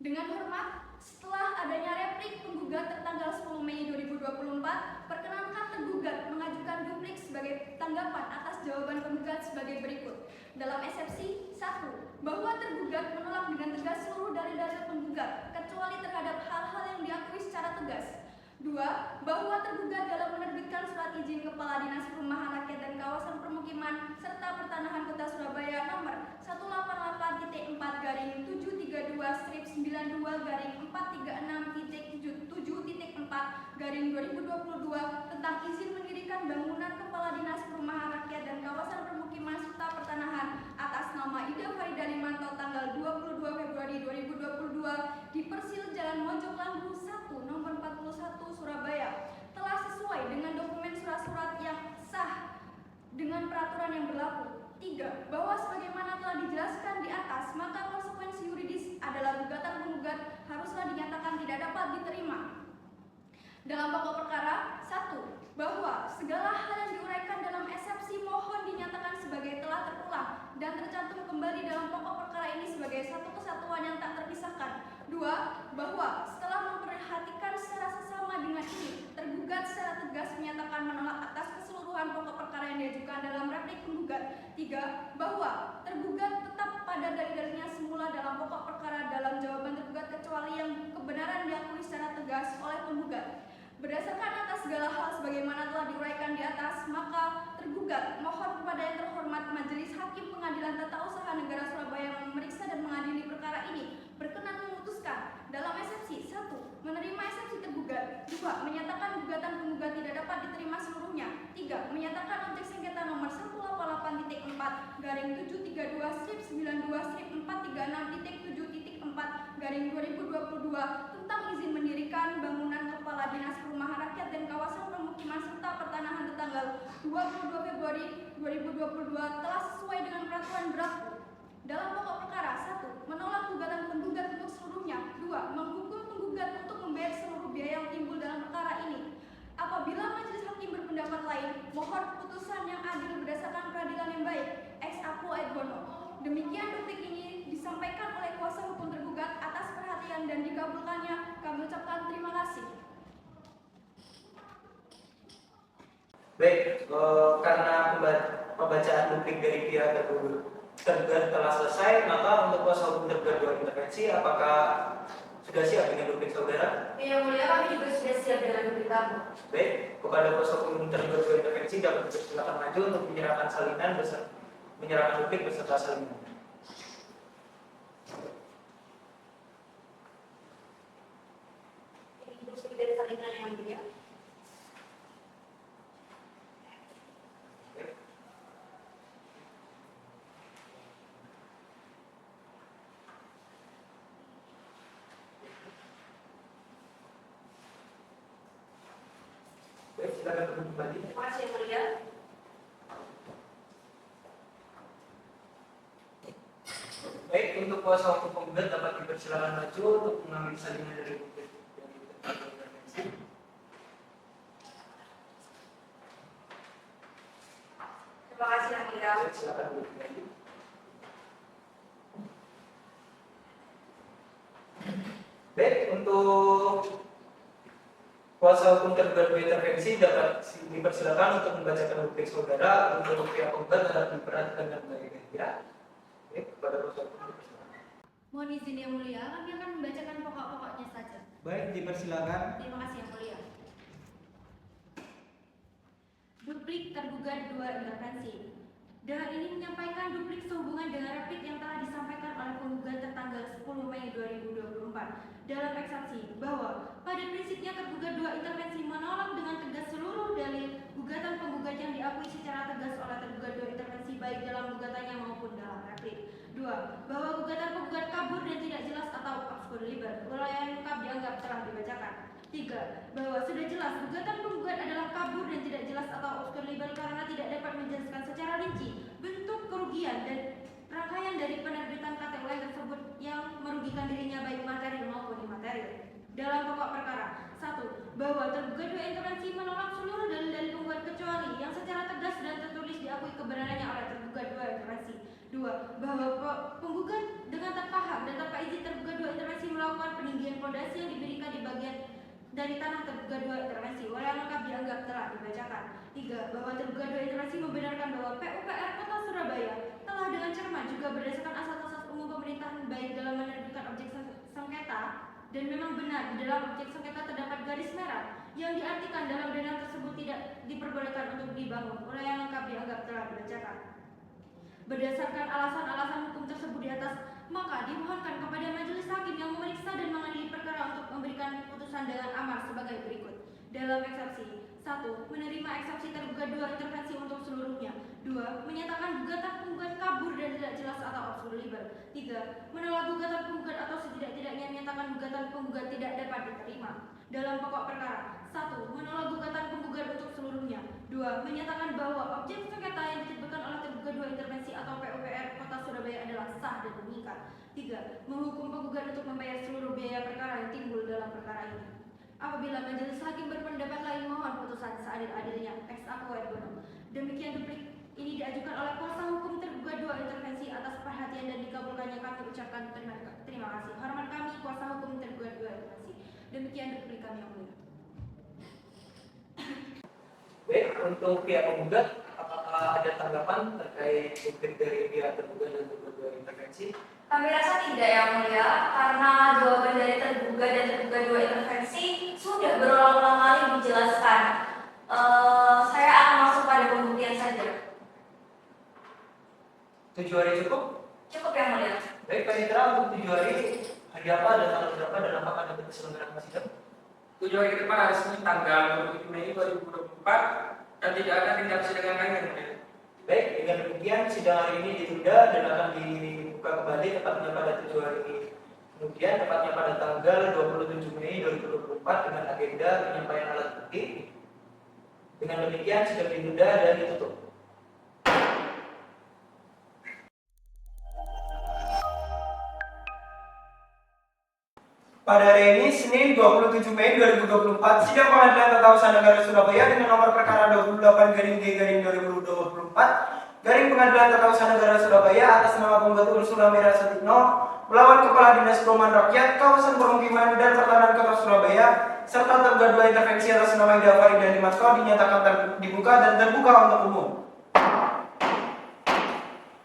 S5: Dengan hormat, setelah adanya replik penggugat tertanggal 10 Mei 2024, perkenankan tergugat mengajukan duplik sebagai tanggapan atas jawaban penggugat sebagai berikut. Dalam eksepsi 1. Bahwa tergugat menolak dengan tegas seluruh dalil-dalil penggugat, kecuali terhadap hal-hal yang diakui secara tegas. 2. Bahwa tergugat dalam menerbitkan surat izin Kepala Dinas Perumahan Rakyat dan Kawasan Permukiman serta Pertanahan Kota Surabaya nomor 188-732/92/436.7.4 tentang izin mendirikan bangunan Kepala Dinas Perumahan Rakyat dan Kawasan Permukiman serta Pertanahan atas nama Ida Farida Limanto tanggal 22 Februari 2022 di Persil Jalan Mojok Lambu 1 nomor 41 Surabaya telah sesuai dengan dokumen surat-surat yang sah dengan peraturan yang berlaku. 3. Bahwa sebagaimana telah dijelaskan di atas, maka konsekuensi yuridis adalah gugatan penggugat haruslah dinyatakan tidak dapat diterima. Dalam pokok perkara 1. Bahwa segala hal yang diuraikan dalam eksepsi mohon dinyatakan sebagai telah terulang dan tercantum kembali dalam pokok perkara ini sebagai satu kesatuan yang tak terpisahkan. 2. Bahwa setelah memperhatikan secara sesama dengan ini, tergugat secara tegas menyatakan menolak atas keseluruhan pokok perkara yang diajukan dalam replik penggugat. 3. Bahwa tergugat tetap pada dalil-dalilnya semula dalam pokok perkara dalam jawaban tergugat kecuali yang kebenaran diakui secara tegas oleh penggugat. Berdasarkan atas segala hal sebagaimana telah diuraikan di atas, maka tergugat mohon kepada yang terhormat Majelis Hakim Pengadilan Tata Usaha Negara Surabaya yang memeriksa dan mengadili perkara ini berkenan memutuskan dalam eksepsi 1. Menerima eksepsi tergugat. 2. Menyatakan gugatan penggugat tidak dapat diterima seluruhnya. 3. Menyatakan objek sengketa nomor 188.432/436.7.2022 tentang izin mendirikan bangunan Kepala Dinas Perumahan Rakyat dan Kawasan Permukiman serta Pertanahan tanggal 22 Februari 2022 telah sesuai dengan peraturan berlaku. Dalam pokok perkara: 1. Menolak gugatan penggugat untuk seluruhnya. 2. Menghukum penggugat untuk membayar seluruh biaya yang timbul dalam perkara ini. Apabila majelis hakim berpendapat lain, mohon putusan yang adil berdasarkan peradilan yang baik. Ex aequo et bono. Demikian duplik ini disampaikan oleh kuasa hukum tergugat. Atas perhatian dan dikabulkannya, kami ucapkan terima kasih.
S3: Baik, karena pembacaan duplik dari pihak tergugat telah selesai, maka untuk kuasa hukum tergugat dua intervensi, apakah sudah siap dengan duplik saudara?
S4: Yang mulia, kami juga sudah siap dengan duplik kami.
S3: Baik, kepada kuasa hukum tergugat dua intervensi dapat silakan maju untuk menyerahkan salinan menyerahkan duplik beserta salinan.
S4: Duplik dari salinan yang mulia.
S3: Baik, silakan duduk kembali.
S4: Terima kasih yang mulia.
S3: Baik, untuk kuasa hukum penggugat dapat dipersilakan maju untuk mengambil salinan dari duplik yang intervensi.
S4: Terima kasih yang mulia.
S3: Baik, silakan duduk kembali. Baik, untuk kuasa hukum tergugat dua intervensi dapat dipersilakan untuk membacakan duplik saudara. Untuk pihak penggugat dapat diperhatikan dengan baik, ya. Baik, kepada kuasa hukum dipersilakan.
S5: Mohon izin yang mulia, kami akan membacakan pokok-pokoknya saja.
S3: Baik, dipersilakan.
S4: Terima kasih yang mulia. Duplik tergugat dua intervensi. Dengan ini menyampaikan duplik sehubungan dengan replik yang telah disampaikan oleh penggugat tertanggal 10 Mei 2024 dalam eksepsi bahwa pada prinsipnya tergugat dua intervensi menolak dengan tegas seluruh dalil gugatan penggugat yang diakui secara tegas oleh tergugat dua intervensi baik dalam gugatannya maupun dalam replik. 2. Bahwa gugatan penggugat kabur dan tidak jelas atau obscur liber. Uraian lengkap dianggap telah dibacakan. 3. Bahwa sudah jelas gugatan penggugat adalah kabur dan tidak jelas atau obscur liber karena tidak dapat menjelaskan secara rinci bentuk kerugian dan rangkaian dari penerbitan KTUL tersebut yang merugikan dirinya baik material maupun imaterial. Dalam pokok perkara: 1. Bahwa tergugat dua intervensi menolak seluruh dalil-dalil penggugat kecuali yang secara tegas dan tertulis diakui kebenarannya oleh tergugat dua intervensi. 2. Bahwa penggugat dengan tanpa hak dan tanpa izin tergugat dua intervensi melakukan peninggian fondasi yang diberikan di bagian dari tanah tergugat dua intervensi. Uraian lengkap dianggap telah dibacakan. 3. Bahwa tergugat dua intervensi membenarkan bahwa PUPR Kota Surabaya telah dengan cermat juga berdasarkan asas-asas umum pemerintahan baik dalam menerbitkan objek sengketa dan memang benar di dalam objek sengketa terdapat garis merah yang diartikan dalam dana tersebut tidak diperbolehkan untuk dibangun. Uraian lengkap dianggap telah dibacakan. Berdasarkan alasan-alasan hukum tersebut di atas, maka dimohonkan kepada majelis hakim yang memeriksa dan mengadili perkara untuk memberikan putusan dengan amar sebagai berikut. Dalam eksepsi: 1. Menerima eksepsi tergugat dua intervensi untuk seluruhnya. 2. Menyatakan gugatan penggugat kabur dan tidak jelas atau obscur liber. 3. Menolak gugatan penggugat atau setidak-tidaknya menyatakan gugatan penggugat tidak dapat diterima. Dalam pokok perkara: 1. Menolak gugatan penggugat untuk seluruhnya. 2. Menyatakan bahwa objek sengketa yang dititipkan oleh tergugat dua intervensi atau PUPR Kota Surabaya adalah sah dan mengikat. 3. Menghukum penggugat untuk membayar seluruh biaya perkara yang timbul dalam perkara ini. Apabila majelis hakim berpendapat lain, mohon putusan seadil-adilnya. Ex aequo et bono. Demikian duplik ini diajukan oleh kuasa hukum tergugat dua intervensi. Atas perhatian dan dikabulkannya kami ucapkan terima kasih. Hormat kami kuasa hukum tergugat dua intervensi. Demikian duplik kami yang mulia.
S3: Baik, untuk pihak penggugat, apakah ada tanggapan terkait duplik dari pihak tergugat dan tergugat dua intervensi?
S4: Kami rasa tidak yang mulia, karena jawaban dari tergugat dan tergugat dua intervensi sudah berulang-ulang kali dijelaskan. Saya akan masuk pada pembuktian saja.
S3: 7 hari cukup?
S4: Cukup yang mulia.
S3: Baik, panitera, untuk 7 hari apa dan tanggal berapa dan apakah ada penyelenggaraan sidang?
S2: 7 hari ke depan hari Senin tanggal 27 Mei 2024 dan tidak ada tindak pidana lain yang mulia.
S3: Baik, dengan demikian sidang hari ini ditunda dan akan dibuka kembali tepatnya pada 7 hari kemudian tepatnya pada tanggal 27 Mei 2024 dengan agenda penyampaian alat bukti. Dengan demikian sidang ditunda dan ditutup. Pada hari ini, Senin 27 Mei 2024, sidang pengadilan tata usaha negara Surabaya dengan nomor perkara 28-G-2024 garing pengadilan tata usaha negara Surabaya atas nama penggugat Ursula Mira Sutikno melawan Kepala Dinas Perumahan Rakyat, Kawasan Permukiman dan Pertanahan Kota Surabaya serta tergugat 2 intervensi atas nama Ida Farida Limatko dinyatakan dibuka dan terbuka untuk umum.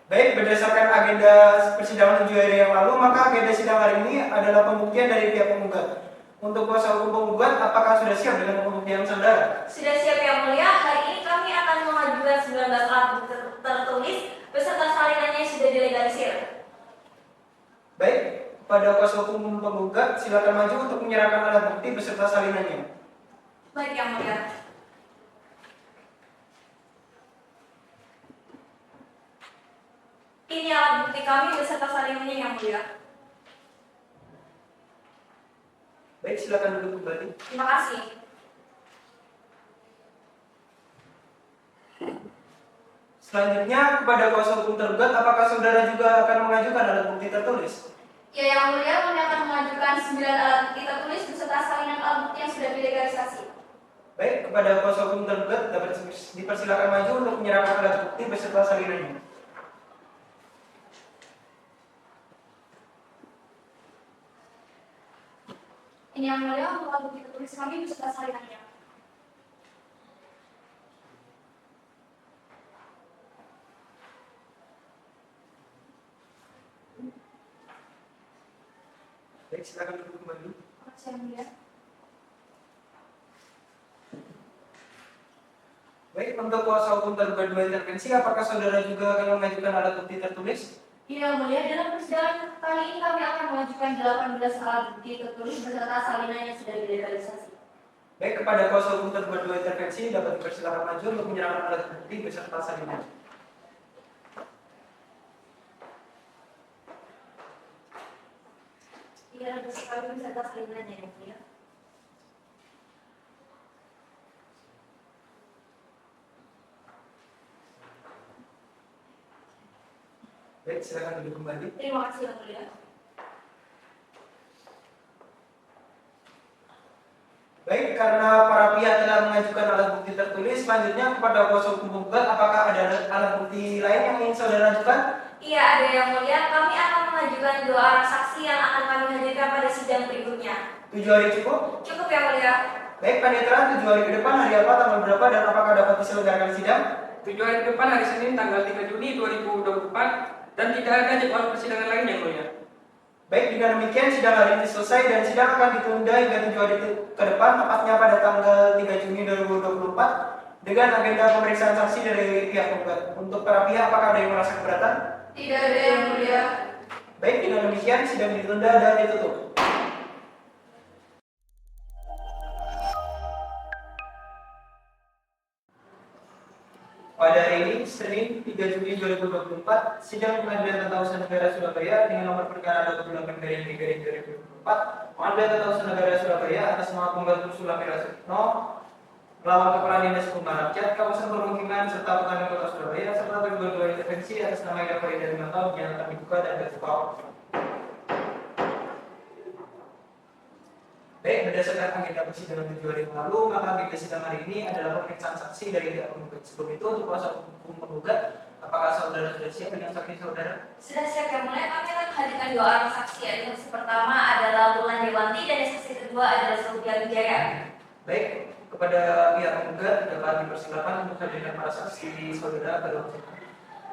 S3: Baik, berdasarkan agenda persidangan 7 hari yang lalu, maka agenda sidang hari ini adalah pembuktian dari pihak penggugat. Untuk kuasa hukum penggugat, apakah sudah siap dengan pembuktian saudara?
S4: Sudah siap Yang Mulia, hari ini kami akan mengajukan 19 alat bukti tertulis beserta salinannya yang sudah dilegalisir.
S3: Baik, pada kuasa hukum penggugat, silakan maju untuk menyerahkan alat bukti beserta salinannya.
S4: Baik Yang Mulia. Ini alat bukti kami beserta salinannya Yang Mulia.
S3: Baik, silakan duduk kembali.
S4: Terima kasih.
S3: Selanjutnya, kepada kuasa hukum tergugat, apakah saudara juga akan mengajukan alat bukti tertulis?
S5: Ya Yang Mulia, kami akan mengajukan 9 alat bukti tertulis beserta salinan alat bukti yang sudah dilegalisasi.
S3: Baik, kepada kuasa hukum tergugat dapat dipersilakan maju untuk menyerahkan alat bukti beserta salinannya.
S5: Ini Yang Mulia, untuk alat bukti tertulis kami beserta salinannya.
S3: Baik, silakan duduk kembali.
S5: Terima kasih Yang Mulia.
S3: Baik, untuk kuasa hukum tergugat 2 intervensi, apakah saudara juga akan mengajukan alat bukti tertulis?
S5: Yang Mulia, dalam persidangan kali ini kami akan mengajukan 18 alat bukti tertulis beserta salinan yang sudah dilegalisasi.
S3: Baik, kepada kuasa hukum tergugat 2 intervensi dapat dipersilakan maju untuk menyerahkan alat bukti beserta salinan.
S4: Iya, sekali beserta salinannya Yang Mulia.
S3: Baik, silakan duduk kembali.
S4: Terima kasih Yang Mulia.
S3: Baik, karena para pihak telah mengajukan alat bukti tertulis, selanjutnya kepada kuasa hukum penggugat, apakah ada alat bukti lain yang ingin saudara ajukan?
S4: Iya, ada Yang Mulia. Kami akan mengajukan 2 orang saksi yang akan kami hadirkan pada sidang berikutnya.
S3: 7 hari cukup?
S4: Cukup Yang Mulia.
S3: Baik, panitera, 7 hari ke depan hari apa, tanggal berapa, dan apakah dapat diselenggarakan sidang?
S2: 7 hari ke depan hari Senin tanggal 3 Juni 2024 dan tidak ada jadwal persidangan lain Yang Mulia.
S3: Baik, dengan demikian sidang hari ini selesai dan sidang akan ditunda hingga 7 hari ke depan, tepatnya pada tanggal 3 Juni 2024 dengan agenda pemeriksaan saksi dari pihak penggugat. Untuk para pihak, apakah ada yang merasa keberatan?
S5: Tidak ada Yang Mulia.
S3: Baik, dengan demikian sidang ditunda dan ditutup. Pada hari ini, Senin 3 Juni 2024, sidang pengadilan tata usaha negara Surabaya dengan nomor perkara 28/2024, pengadilan tata usaha negara Surabaya atas nama penggugat Ursula Mira Sutikno melawan Kepala Dinas Perumahan Rakyat, Kawasan Permukiman serta Pertanahan Kota Surabaya serta tergugat 2 intervensi atas nama Ida Farida Limatko dinyatakan dibuka dan terbuka. Baik, berdasarkan agenda persidangan 7 hari yang lalu, maka agenda sidang hari ini adalah pemeriksaan saksi dari pihak penggugat. Sebelum itu, untuk kuasa hukum penggugat, apakah saudara sudah siap dengan saksi saudara?
S4: Sudah siap Yang Mulia. Kami akan menghadirkan 2 orang saksi. Yang pertama adalah Wulan Dewanti dan yang saksi kedua adalah Sofia Wijaya.
S3: Baik, kepada pihak penggugat dapat dipersilakan untuk hadirkan para saksi saudara ke dalam sidang.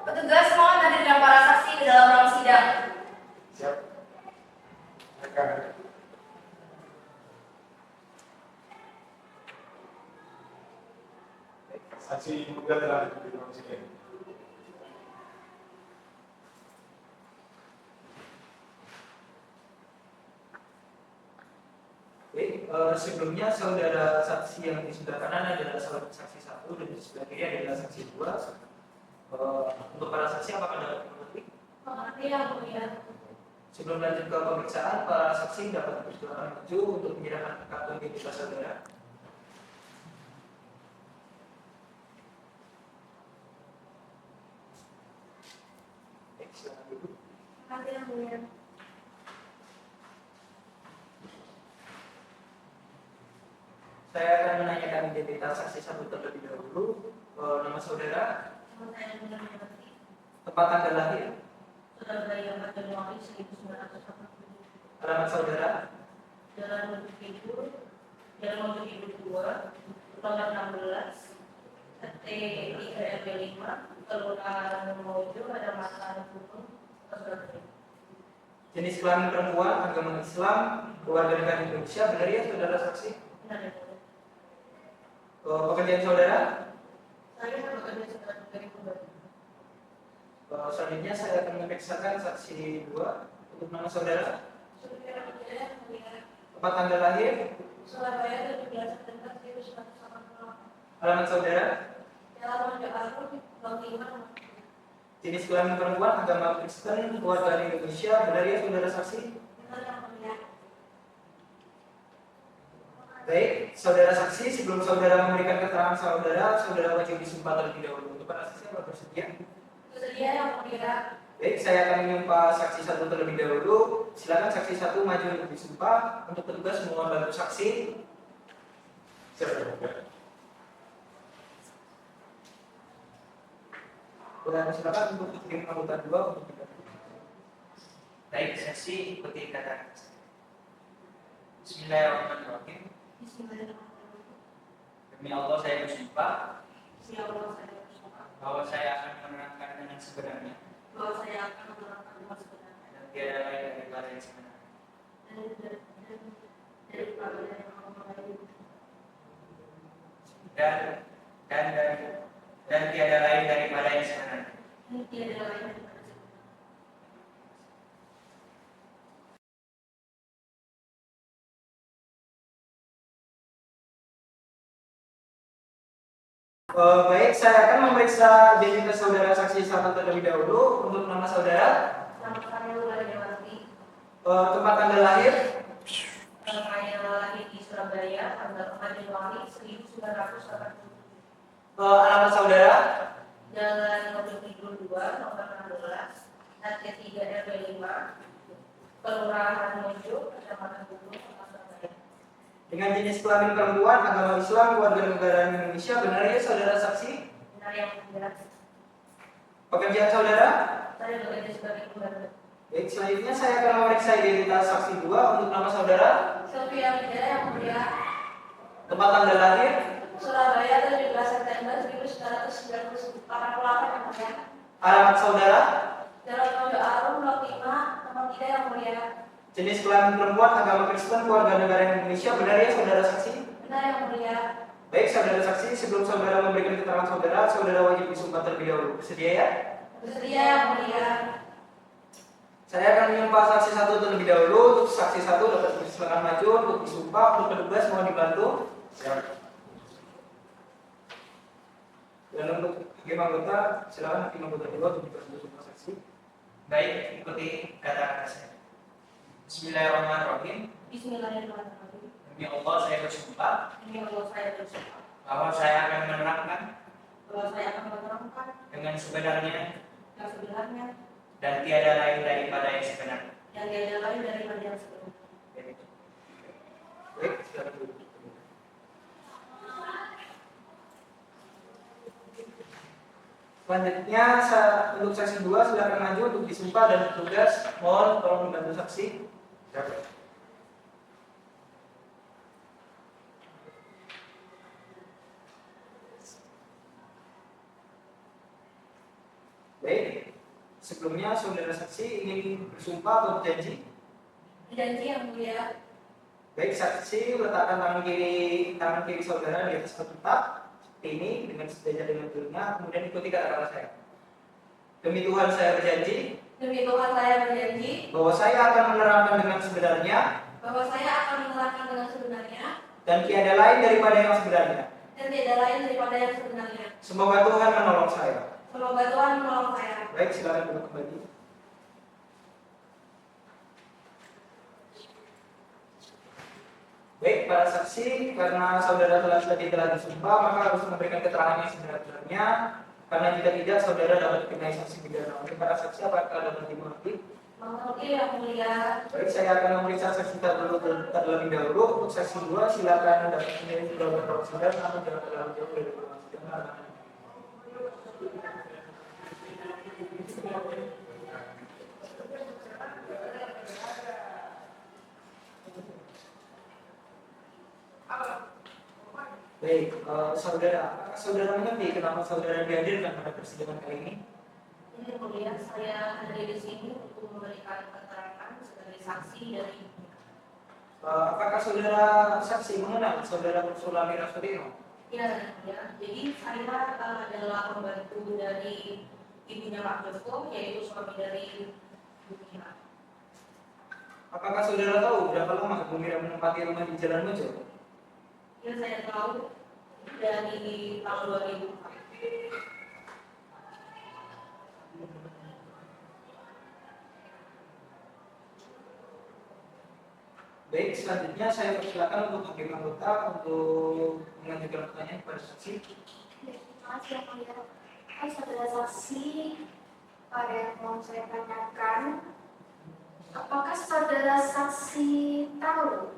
S4: Petugas mohon hadirkan para saksi ke dalam ruang sidang.
S1: Siap. Saksi penggugat telah duduk di ruang sidang.
S3: Baik, sebelumnya saudara saksi yang di sebelah kanan adalah saksi 1 dan di sebelah kiri adalah saksi 2. Untuk para saksi apakah dapat mengerti?
S4: Mengerti Yang Mulia.
S3: Sebelum lanjut ke pemeriksaan, para saksi dapat bersilakan maju untuk menyerahkan kartu identitas saudara. Silakan duduk.
S5: Terima kasih Yang Mulia.
S3: Saya akan menanyakan identitas saksi satu terlebih dahulu. Nama saudara,
S4: Nama saya Nurul Yati,
S3: tempat tanggal lahir,
S4: Surabaya 4 Januari 1980.
S3: alamat saudara,
S4: Jalan Wujud Ibu, Jalan Wujud Ibu 2, nomor 16, RT 3 RW 5, Kelurahan Mojo, Kecamatan Gunung, Surabaya.
S3: jenis kelamin perempuan, agama Islam, keluarga negara Indonesia. Benar ya saudara saksi?
S4: Benar ya, Bu?
S3: Pekerjaan saudara?
S4: Saya bekerja sebagai pembantu.
S3: Selanjutnya saya akan memeriksakan saksi 2 untuk nama saudara,
S4: Surabaya Jaya Mulia,
S3: tempat tanggal lahir,
S4: Surabaya 17 September 1988.
S3: alamat saudara,
S4: Jalan Mojo Arum, Blok 5,
S3: jenis kelamin perempuan, agama Kristen, keluarga Indonesia. Benar ya saudara saksi?
S4: Benar yang Mulia.
S3: Baik, saudara saksi, sebelum saudara memberikan keterangan saudara wajib disumpah terlebih dahulu. Untuk para saksi apa bersedia?
S4: Bersedia yang Mulia.
S3: Baik, saya akan menyumpah saksi 1 terlebih dahulu. Silakan saksi 1 maju untuk disumpah. Untuk petugas mohon bantu saksi. Dan silakan untuk tim anggota 2 untuk kita. Baik, saksi ikuti kata. Bismillahirrahmanirrahim.
S4: Bismillahirrahmanirrahim.
S3: Demi Allah saya bersumpah
S4: Ya Allah, saya bersumpah
S3: bahwa saya akan menerangkan dengan sebenarnya
S4: bahwa saya akan menerapkan dengan sebenarnya
S3: dan tiada lain daripada yang sebenarnya.
S4: dari pelajaran yang lain
S3: Dan tiada lain daripada yang sebenarnya.
S4: dan tiada lain daripada sebenarnya.
S3: Baik, saya akan memeriksa identitas saudara saksi 1 terlebih dahulu. Untuk nama saudara,
S4: Nama saya Wulandawati.
S3: Tempat tanggal lahir,
S4: Saya lahir di Surabaya tanggal 4 Januari 1980.
S3: alamat saudara,
S4: Jalan Wujud Ibu 2, nomor 16, RT 3 RW 5, Kelurahan Mojo, Kecamatan Gunung, Surabaya.
S3: dengan jenis kelamin perempuan, agama Islam, keluarga negaraan Indonesia. Benar ya saudara saksi?
S4: Benar yang Mulia.
S3: Pekerjaan saudara?
S4: Saya bekerja sebagai pembantu.
S3: Baik, selanjutnya saya akan memeriksa identitas saksi 2. Untuk nama saudara,
S4: Sofia Wijaya yang Mulia.
S3: tempat tanggal lahir,
S4: Surabaya 17 September 1998 yang Mulia.
S3: alamat saudara,
S4: Jalan Mojo Arum, Blok 5, nomor 3 yang Mulia.
S3: jenis kelamin perempuan, agama Kristen, keluarga negara Indonesia. Benar ya saudara saksi?
S4: Benar yang Mulia.
S3: Baik, saudara saksi, sebelum saudara memberikan keterangan saudara wajib disumpah terlebih dahulu. Bersedia ya?
S4: Bersedia yang Mulia.
S3: Saya akan menyumpah saksi 1 terlebih dahulu. Untuk saksi 1 dapat silakan maju untuk disumpah. Untuk petugas mohon dibantu. Dan untuk hakim anggota, silakan hakim anggota 2 untuk dibantu sumpah saksi. Baik, ikuti kata-kata saya. Bismillahirrahmanirrahim.
S4: Bismillahirrahmanirrahim.
S3: Demi Allah saya bersumpah
S4: Demi Allah saya bersumpah
S3: bahwa saya akan menerangkan
S4: bahwa saya akan menerangkan
S3: dengan sebenarnya
S4: yang sebenarnya
S3: dan tiada lain daripada yang sebenarnya.
S4: yang tiada lain daripada yang sebenarnya.
S3: Baik, silakan duduk. Selanjutnya untuk saksi 2 silakan maju untuk disumpah dan petugas mohon tolong membantu saksi. Baik, sebelumnya saudara saksi ingin bersumpah atau berjanji?
S4: Janji yang Mulia.
S3: Baik, saksi letakkan tangan kiri saudara di atas kertas seperti ini dengan sejajar dengan telinga, kemudian ikuti kata-kata saya. Demi Tuhan saya berjanji
S4: Demi Tuhan saya berjanji
S3: bahwa saya akan menerangkan dengan sebenarnya
S4: bahwa saya akan menerangkan dengan sebenarnya
S3: dan tiada lain daripada yang sebenarnya.
S4: dan tiada lain daripada yang sebenarnya.
S3: Semoga Tuhan menolong saya.
S4: Semoga Tuhan menolong saya.
S3: Baik, silakan duduk kembali. Baik, para saksi, karena saudara telah disumpah, maka harus memberikan keterangan yang sebenarnya. Karena jika tidak, saudara dapat dikenai sanksi pidana. Untuk para saksi, apakah dapat dimengerti?
S4: Mengerti yang mulia.
S3: Baik, saya akan memeriksa saksi terlebih dahulu. Untuk saksi 2, silakan dapat menjadi sudah berapa sidang, namun jangan terlalu jauh dari ruang sidang. Baik, apakah saudara mengerti kenapa saudara dihadirkan pada persidangan kali ini?
S4: Yang mulia, saya hadir di sini untuk memberikan keterangan sebagai saksi dari
S3: Apakah saudara saksi mengenal saudara Ursula Mira Sudino?
S4: ya, jadi saya adalah pembantu dari ibunya Pak Josko, yaitu suami dari Bu Mira.
S3: Apakah saudara tahu berapa lama Bu Mira menempati rumah di Jalan Mojo?
S4: Ya, saya tahu dari tahun 2000.
S3: Baik, selanjutnya saya persilakan untuk hakim anggota untuk mengajukan pertanyaan kepada saksi.
S5: Terima kasih yang mulia. Saudara saksi, pada yang mau saya tanyakan, apakah saudara saksi tahu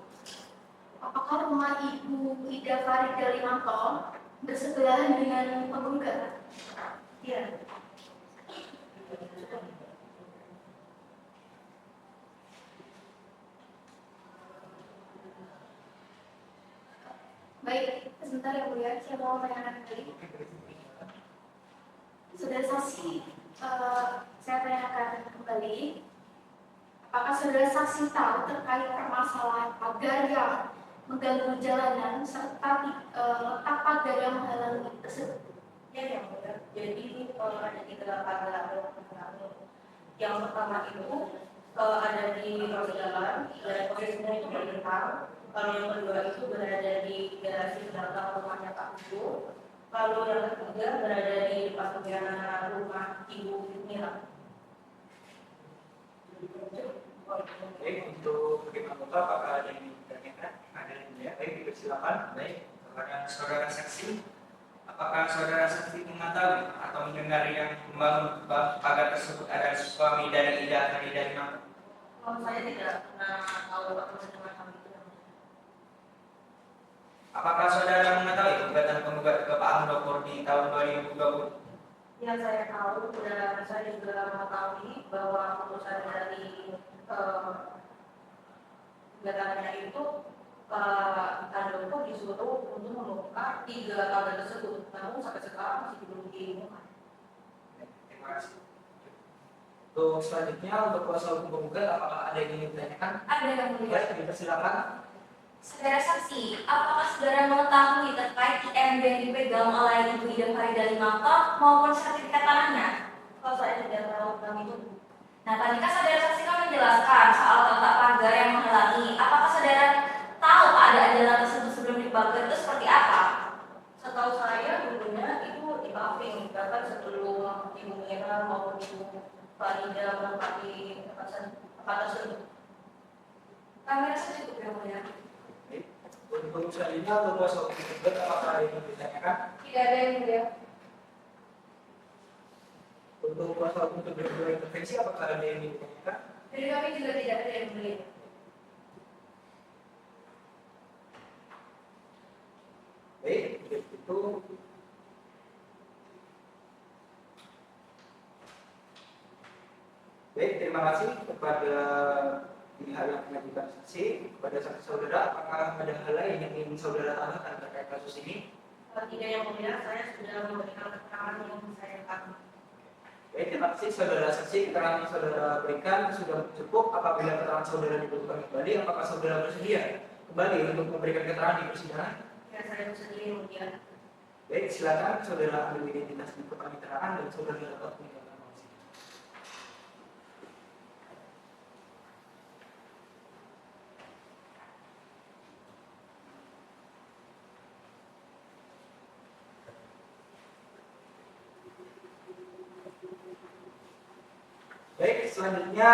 S5: apakah rumah Ibu Ida Farida Limanto bersebelahan dengan penggugat?
S4: Iya.
S5: Baik, sebentar ya Bu ya, saya mau tanyakan kembali. Saudara saksi, saya tanyakan kembali, apakah saudara saksi tahu terkait permasalahan pagar yang mengganggu jalanan serta letak pagar yang menghalangi tersebut?
S4: Ya, yang mulia. Jadi ada 3 pagar. Yang pertama itu ada di ruas jalan dan posisinya itu melintang. Kalau yang kedua itu berada di garasi belakang rumahnya Pak Ibu. Lalu yang ketiga berada di depan penjara rumah Ibu Mira.
S3: Baik, untuk hakim anggota apakah ada yang ditanyakan? Ada ya? Baik, dipersilakan. Baik, kepada saudara saksi, apakah saudara saksi mengetahui atau mendengar yang membangun pagar tersebut adalah suami dari Ida Farida Limanto?
S4: Kalau saya tidak pernah tahu apa semacam hal itu.
S3: Apakah saudara mengetahui gugatan penggugat ke Pak Handoko di tahun 2020?
S4: Ya, saya tahu dan saya juga mengetahui bahwa putusan dari gugatannya itu Pak Handoko disuruh untuk membongkar 3 pagar tersebut, namun sampai sekarang masih belum diumumkan.
S3: Terima kasih. Untuk selanjutnya, untuk kuasa hukum penggugat, apakah ada yang ingin ditanyakan?
S5: Ada yang mulia.
S3: Baik, dipersilakan.
S5: Saudara saksi, apakah saudara mengetahui terkait IMB yang dipegang oleh Ibu Ida Farida Limanto maupun sertifikat tanahnya?
S4: Kalau saya tidak tahu tentang itu.
S5: Nah, tadi kan saudara saksi kan menjelaskan soal letak pagar yang menghalangi. Apakah saudara tahu keadaan jalan tersebut sebelum dipagar itu seperti apa?
S4: Setahu saya dulunya itu di paving, bahkan sebelum Ibu Mira maupun Ibu Farida menempati tempat tersebut.
S5: Kamera saya cukup yang mulia.
S3: Untuk selanjutnya, untuk kuasa hukum penggugat, apakah ada yang ingin ditanyakan?
S5: Tidak ada yang mulia.
S3: Untuk kuasa hukum kedua intervensi, apakah ada yang ingin ditanyakan?
S5: Dari kami juga tidak ada yang mulia.
S3: Baik, itu baik, terima kasih kepada pihak yang mengajukan saksi. Kepada saksi saudara, apakah ada hal lain yang ingin saudara tanyakan terkait kasus ini?
S4: Tidak yang mulia, saya sudah memberikan keterangan yang saya katakan.
S3: Baik, terima kasih saudara saksi. Keterangan yang saudara berikan sudah cukup. Apabila keterangan saudara dibutuhkan kembali, apakah saudara bersedia kembali untuk memberikan keterangan di persidangan?
S4: Ya, saya bersedia yang mulia.
S3: Baik, silakan saudara ambil identitas di keterangan dan saudara dapat meninggalkan ruang sidang. Baik, selanjutnya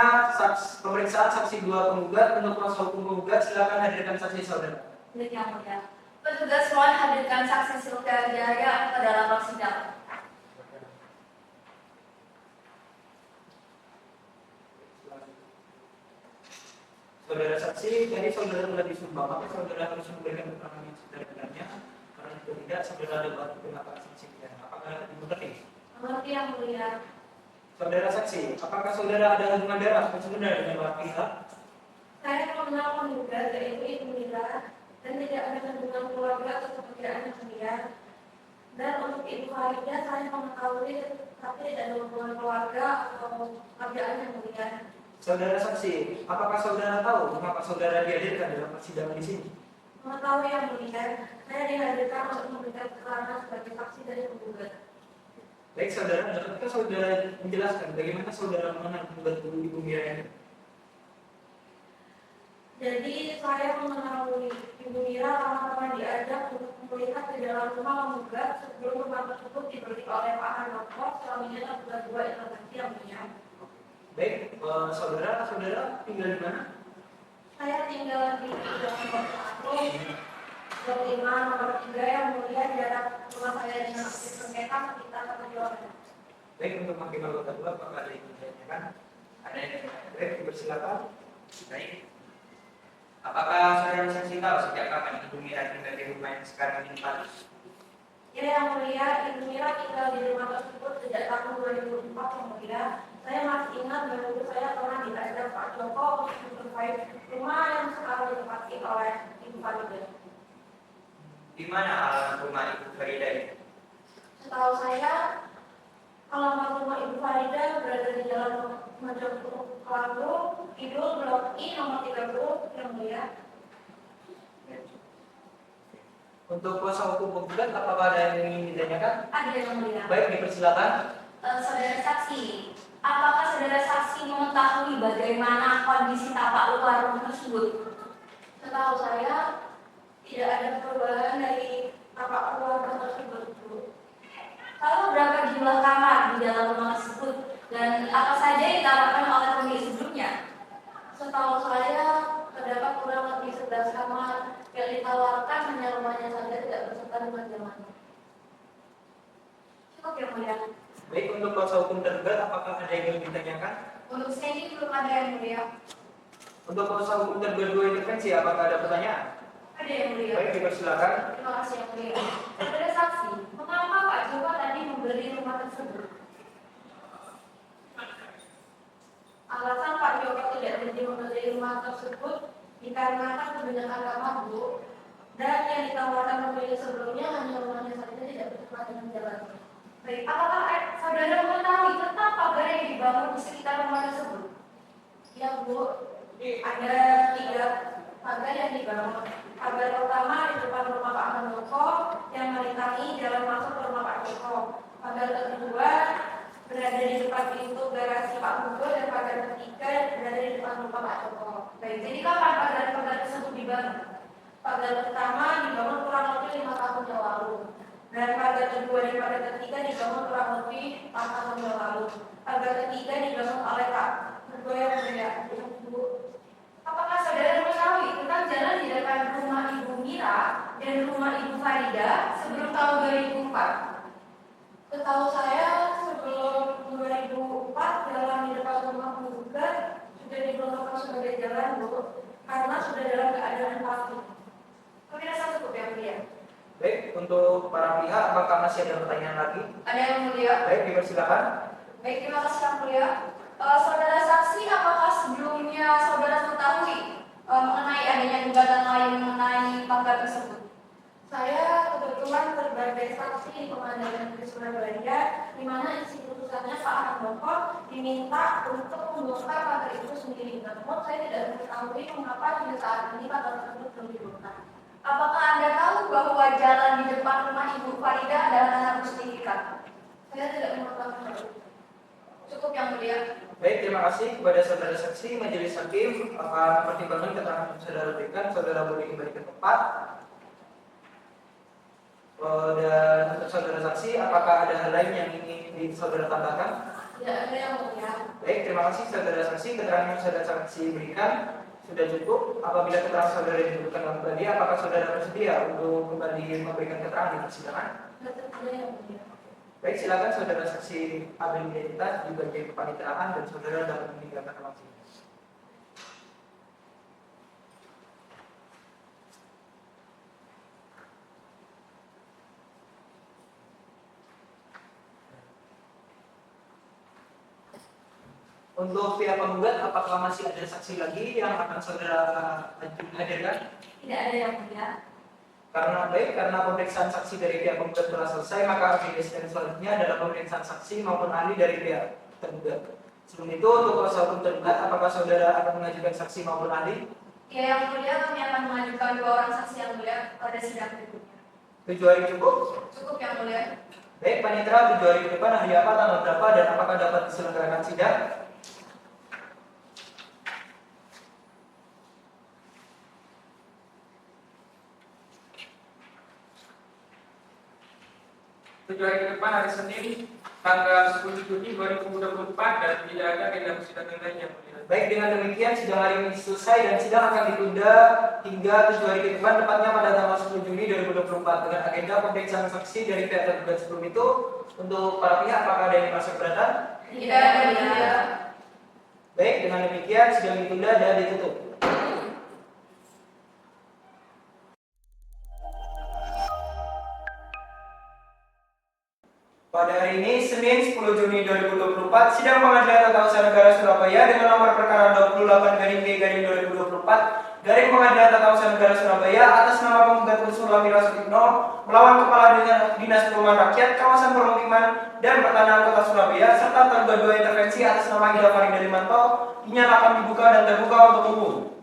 S3: pemeriksaan saksi 2 penggugat. Untuk kuasa hukum penggugat, silakan hadirkan saksi saudara.
S4: Yang mulia. Petugas mohon hadirkan saksi Sylvia Jaya ke dalam ruang sidang.
S3: Saudara saksi, tadi saudara telah disumpah, maka saudara harus memberikan keterangan yang sebenarnya. Karena jika tidak, saudara ada bahan pendapat saksi pidana. Apakah dimengerti?
S4: Mengerti yang mulia.
S3: Saudara saksi, apakah saudara ada hubungan darah atau saudara dengan belah pihak?
S4: Saya mengenal penggugat yaitu Ibu Mira dan tidak ada hubungan keluarga atau pekerjaan yang dia. Dan untuk Ibu Farida saya mengetahui tapi tidak ada hubungan keluarga atau pekerjaan yang dia.
S3: Saudara saksi, apakah saudara tahu mengapa saudara dihadirkan dalam persidangan di sini?
S4: Mengetahui yang mulia, saya dihadirkan untuk memberikan keterangan sebagai saksi dari penggugat.
S3: Baik saudara, dapatkah saudara menjelaskan bagaimana saudara mengenal penggugat Ibu Mira ini?
S4: Jadi saya mengetahui Ibu Mira karena diajak untuk melihat ke dalam rumah penggugat sebelum rumah tersebut dibeli oleh Pak Handoko suaminya tergugat dua intervensi yang mulia.
S3: Baik, saudara tinggal di mana?
S4: Saya tinggal di Jalan Batu, Blok 5 nomor 3 yang mulia jarak rumah saya dengan aktif sengketa sekitar 1 km.
S3: Baik, untuk makin anggota dua, apakah ada yang ditanyakan? Ada yang baik, dipersilakan. Baik. Apakah saudara saksi tahu sejak kapan Ibu Mira tinggal di rumah yang sekarang ini Pak?
S4: Ya yang mulia, Ibu Mira tinggal di rumah tersebut sejak tahun 2004 yang mulia. Saya masih ingat dahulu saya pernah diajak Pak Joko untuk survei rumah yang sekarang ditempati oleh Ibu Farida.
S3: Di mana alamat rumah Ibu Farida ini?
S4: Setahu saya, alamat rumah Ibu Farida berada di Jalan Majapahit Kelanggu, Kidul, Blok I nomor 30 yang mulia.
S3: Untuk kuasa hukum penggugat, apakah ada yang ingin ditanyakan?
S4: Ada yang mulia.
S3: Baik, dipersilakan.
S4: Saudara saksi, apakah saudara saksi mengetahui bagaimana kondisi tapak luar rumah tersebut? Setahu saya, tidak ada perubahan dari tapak luar rumah tersebut. Lalu berapa jumlah kamar di dalam rumah tersebut dan apa saja yang ditawarkan oleh pemilik sebelumnya? Setahu saya, terdapat kurang lebih 11 kamar yang ditawarkan hanya rumahnya saja tidak berserta dengan jalannya. Cukup ya mulia.
S3: Baik, untuk kuasa hukum tergugat, apakah ada yang ingin ditanyakan?
S4: Untuk saya ini belum ada yang mulia.
S3: Untuk kuasa hukum tergugat dua intervensi, apakah ada pertanyaan?
S4: Ada yang mulia.
S3: Baik, dipersilakan.
S4: Terima kasih yang mulia. Saudara saksi, mengapa Pak Joko tadi membeli rumah tersebut? Alasan Pak Joko tidak berhenti membeli rumah tersebut dikarenakan kebanyakan kamar Bu dan yang ditawarkan pemilik sebelumnya hanya rumahnya saja tidak bersesuaian dengan jalan. Baik, apakah saudara mengetahui tentang pagar yang dibangun di sekitar rumah tersebut? Ya Bu, ada 3 pagar yang dibangun. Pagar pertama di depan rumah Pak Handoko yang merintangi jalan masuk ke rumah Pak Joko. Pagar kedua berada di depan pintu garasi Pak Hugo dan pagar ketiga berada di depan rumah Pak Joko. Baik, jadi kapan pagar-pagar tersebut dibangun? Pagar pertama dibangun kurang lebih 5 tahun yang lalu. Dan pagar kedua dan pagar ketiga dibangun kurang lebih 4 tahun yang lalu. Pagar ketiga dibangun oleh Pak Hugo yang mulia. Apakah saudara mengetahui tentang jalan di depan rumah Ibu Mira dan rumah Ibu Farida sebelum tahun 2004? Setahu saya sebelum 2004 jalan di depan rumah penggugat sudah diperlakukan sebagai jalan Bu, karena sudah dalam keadaan pasti. Kami rasa cukup ya mulia.
S3: Baik, untuk para pihak, apakah masih ada pertanyaan lagi?
S4: Ada yang mulia.
S3: Baik, dipersilakan.
S4: Baik, terima kasih yang mulia. Saudara saksi, apakah sebelumnya saudara mengetahui mengenai adanya gugatan lain mengenai pagar tersebut? Saya kebetulan sebagai saksi di Pengadilan Negeri Surabaya, di mana isi putusannya Pak Handoko diminta untuk membongkar pagar itu sendiri. Namun saya tidak mengetahui mengapa hingga saat ini pagar tersebut belum dibongkar. Apakah Anda tahu bahwa jalan di depan rumah Ibu Farida adalah tanah bersertifikat? Saya tidak mengetahui. Cukup yang mulia.
S3: Baik, terima kasih kepada saudara saksi. Majelis hakim akan mempertimbangkan keterangan yang saudara berikan. Saudara boleh kembali ke tempat. Dan untuk saudara saksi, apakah ada hal lain yang ingin saudara tambahkan?
S4: Tidak ada yang mulia.
S3: Baik, terima kasih saudara saksi. Keterangan yang saudara saksi berikan Sudah cukup. Apabila keterangan saudara dibutuhkan kembali, apakah saudara bersedia untuk kembali memberikan keterangan di persidangan? Baik, silakan saudara saksi ambil identitas di bagian kepaniteraan dan saudara dapat meninggalkan ruang sidang. Untuk pihak penggugat, apakah masih ada saksi lagi yang akan saudara hadirkan?
S4: Tidak ada yang mulia.
S3: Karena pemeriksaan saksi dari pihak penggugat telah selesai, maka agenda sidang selanjutnya adalah pemeriksaan saksi maupun ahli dari pihak tergugat. Sebelum itu, untuk kuasa hukum tergugat, apakah saudara akan mengajukan saksi maupun ahli?
S5: Ya, yang mulia, kami akan mengajukan 2 orang saksi yang mulia pada sidang berikutnya.
S3: 7 hari cukup?
S5: Cukup yang mulia.
S3: Baik, panitera 7 hari ke depan hari apa, tanggal berapa, dan apakah dapat diselenggarakan sidang?
S2: Tujuh hari ke depan hari Senin tanggal 10 Juni 2024 dan tidak ada agenda persidangan lainnya.
S3: Baik, dengan demikian sidang hari ini selesai dan sidang akan ditunda hingga 7 hari ke depan, tepatnya pada tanggal 10 Juni 2024 dengan agenda pemeriksaan saksi dari pihak tergugat. Sebelum itu, untuk para pihak apakah ada yang merasa keberatan?
S5: Tidak ada yang mulia.
S3: Baik, dengan demikian sidang ditunda dan ditutup. Pada hari ini, Senin 10 Juni 2024, sidang pengadilan tata usaha negara Surabaya dengan nomor perkara 28/B/2024 garing pengadilan tata usaha negara Surabaya atas nama penggugat Ursula Mira Sutikno melawan Kepala Dinas Perumahan Rakyat, Kawasan Permukiman dan Pertanahan Kota Surabaya serta terduga 2 intervensi atas nama Ida Farida Limanto dinyatakan dibuka dan terbuka untuk umum.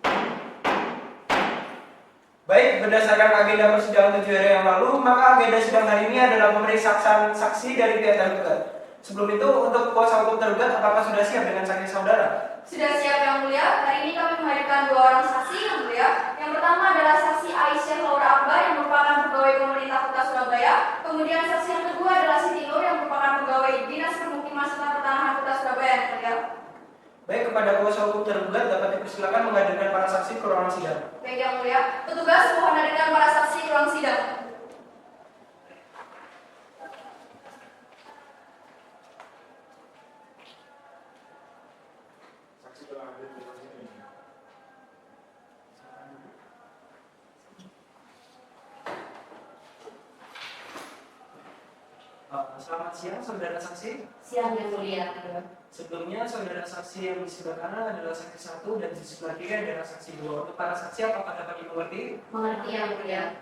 S3: Baik, berdasarkan agenda persidangan 7 hari yang lalu, maka agenda sidang hari ini adalah pemeriksaan saksi dari pihak tergugat. Sebelum itu, untuk kuasa hukum tergugat, apakah sudah siap dengan saksi saudara?
S5: Sudah siap yang mulia. Hari ini kami menghadirkan 2 orang saksi yang mulia. Yang pertama adalah saksi Aisyah Laura Akbar yang merupakan pegawai pemerintah Kota Surabaya. Kemudian saksi yang kedua adalah Siti Nur yang merupakan pegawai Dinas Permukiman serta Pertanahan Kota Surabaya yang mulia.
S3: Baik, kepada kuasa hukum tergugat dapat dipersilakan menghadirkan para saksi ke ruangan sidang.
S5: Baik yang mulia. Petugas mohon hadirkan para saksi ke ruang sidang.
S1: Saksi telah hadir di ruang sidang.
S3: Selamat siang, saudara saksi.
S4: Siang yang mulia.
S3: Sebelumnya, saudara saksi yang di sebelah kanan adalah saksi 1 dan di sebelah kiri adalah saksi 2. Untuk para saksi, apakah dapat dimengerti?
S4: Mengerti yang mulia.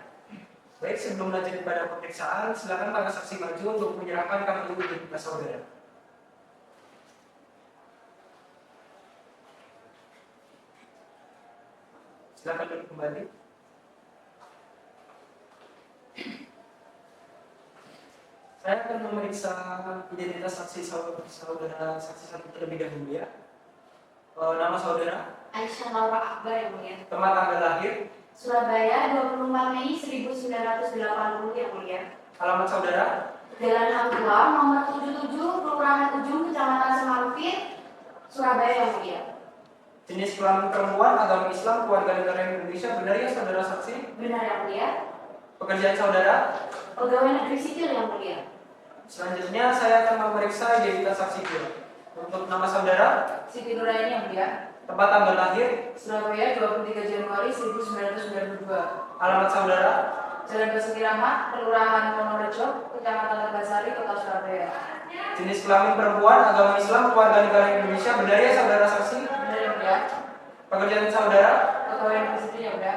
S3: Baik, sebelum lanjut pada pemeriksaan, silakan para saksi maju untuk menyerahkan kartu identitas saudara. Silakan duduk kembali. Saya akan memeriksa identitas saksi saudara saksi 1 terlebih dahulu ya. Nama saudara,
S4: Aisyah Laura Akbar yang mulia.
S3: tempat tanggal lahir,
S4: Surabaya 24 Mei 1980 yang mulia.
S3: alamat saudara,
S4: Jalan Hangtua nomor 77 Kelurahan Ujung Kecamatan Semangkit, Surabaya yang mulia.
S3: jenis kelamin perempuan, agama Islam, keluarga negara Indonesia. Benar ya saudara saksi?
S4: Benar yang mulia.
S3: Pekerjaan saudara.
S4: Pegawai negeri sipil yang mulia.
S3: Selanjutnya saya akan memeriksa identitas saksi dua. Untuk nama saudara,
S4: Siti Nuraini yang mulia.
S3: tempat tanggal lahir,
S4: Surabaya 23 Januari 1992.
S3: alamat saudara,
S4: Jalan Basuki Rahmat, Kelurahan Wonorejo, Kecamatan Tegasari, Kota Surabaya.
S3: jenis kelamin perempuan, agama Islam, keluarga negara Indonesia. Benar ya saudara saksi?
S4: Benar yang mulia.
S3: Pekerjaan saudara.
S4: Pegawai negeri sipil yang mulia.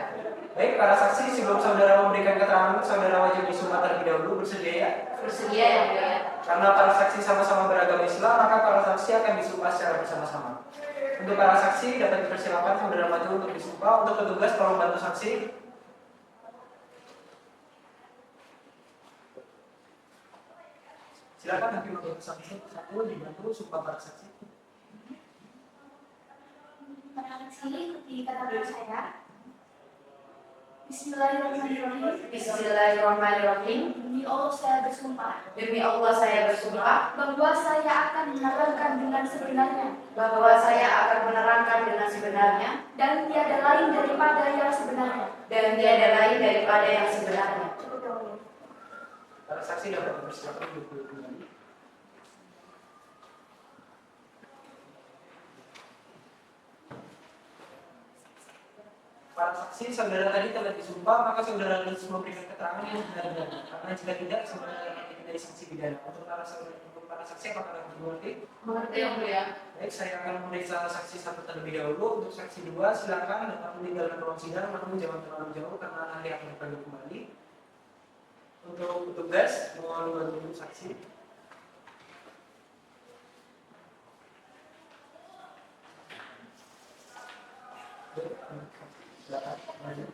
S3: Baik, para saksi, sebelum saudara memberikan keterangan, saudara wajib disumpah terlebih dahulu. Bersedia ya?
S4: Bersedia yang mulia.
S3: Karena para saksi sama-sama beragama Islam, maka para saksi akan disumpah secara bersama-sama. Untuk para saksi dapat dipersilakan saudara maju untuk disumpah. Untuk petugas tolong bantu saksi. Silakan hakim untuk saksi 1 dibantu sumpah para saksi.
S5: Para saksi seperti kata beliau saya. Bismillahirrahmanirrahim.
S4: Bismillahirrahmanirrahim.
S5: Demi Demi Allah saya bersumpah
S6: Demi Allah saya bersumpah
S5: bahwa saya akan menerangkan dengan sebenarnya
S6: bahwa saya akan menerangkan dengan sebenarnya
S5: dan tiada lain daripada yang sebenarnya.
S6: dan tiada lain daripada yang sebenarnya.
S5: Cukup ya mulia.
S3: Para saksi dapat dipersilakan duduk kembali. Para saksi, saudara tadi telah disumpah, maka saudara harus memberikan keterangan yang benar-benar. Karena jika tidak, saudara dapat dikenai sanksi pidana. Untuk para saksi, apakah dapat mengerti?
S6: Mengerti yang mulia?
S3: Baik, saya akan memeriksa saksi satu terlebih dahulu. Untuk saksi dua, silakan dapat meninggalkan ruang sidang, namun jangan terlalu jauh karena ahli akan dipanggil kembali. Untuk petugas, mohon bantu saksi. Silakan, maju.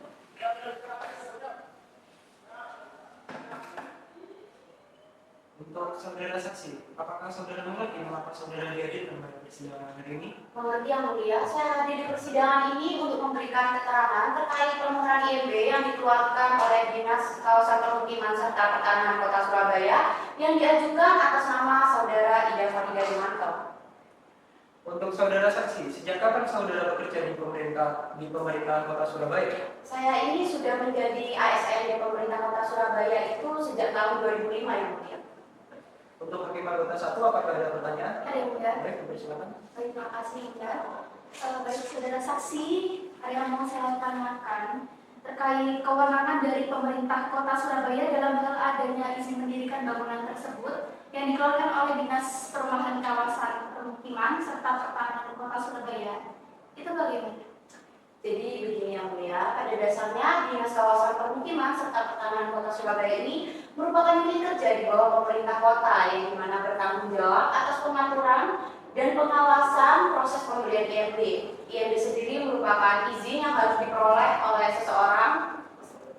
S3: Untuk saudara saksi, apakah saudara mengerti mengapa saudara dihadirkan pada persidangan hari ini?
S6: Mengerti yang mulia, saya hadir di persidangan ini untuk memberikan keterangan terkait permohonan IMB yang dikeluarkan oleh Dinas Kawasan Permukiman serta Pertanahan Kota Surabaya yang diajukan atas nama saudara Ida Farida Demanto.
S3: Untuk saudara saksi, sejak kapan saudara bekerja di pemerintahan Kota Surabaya?
S6: Saya ini sudah menjadi ASN di pemerintah Kota Surabaya itu sejak tahun 2005 yang mulia.
S3: Untuk Hakim Anggota 1, apakah ada pertanyaan?
S5: Ada yang mulia.
S3: Baik, dipersilakan.
S5: Baik, terima kasih ya. Baik saudara saksi, ada yang mau saya tanyakan terkait kewenangan dari pemerintah Kota Surabaya dalam hal adanya izin mendirikan bangunan tersebut yang dikeluarkan oleh Dinas Perumahan Kawasan Permukiman serta Pertanahan Kota Surabaya. Itu bagaimana?
S6: Jadi begini yang mulia, pada dasarnya Dinas Kawasan Permukiman serta Pertanahan Kota Surabaya ini merupakan unit kerja di bawah pemerintah kota yang dimana bertanggung jawab atas pengaturan dan pengawasan proses pemberian IMB. IMB sendiri merupakan izin yang harus diperoleh oleh seseorang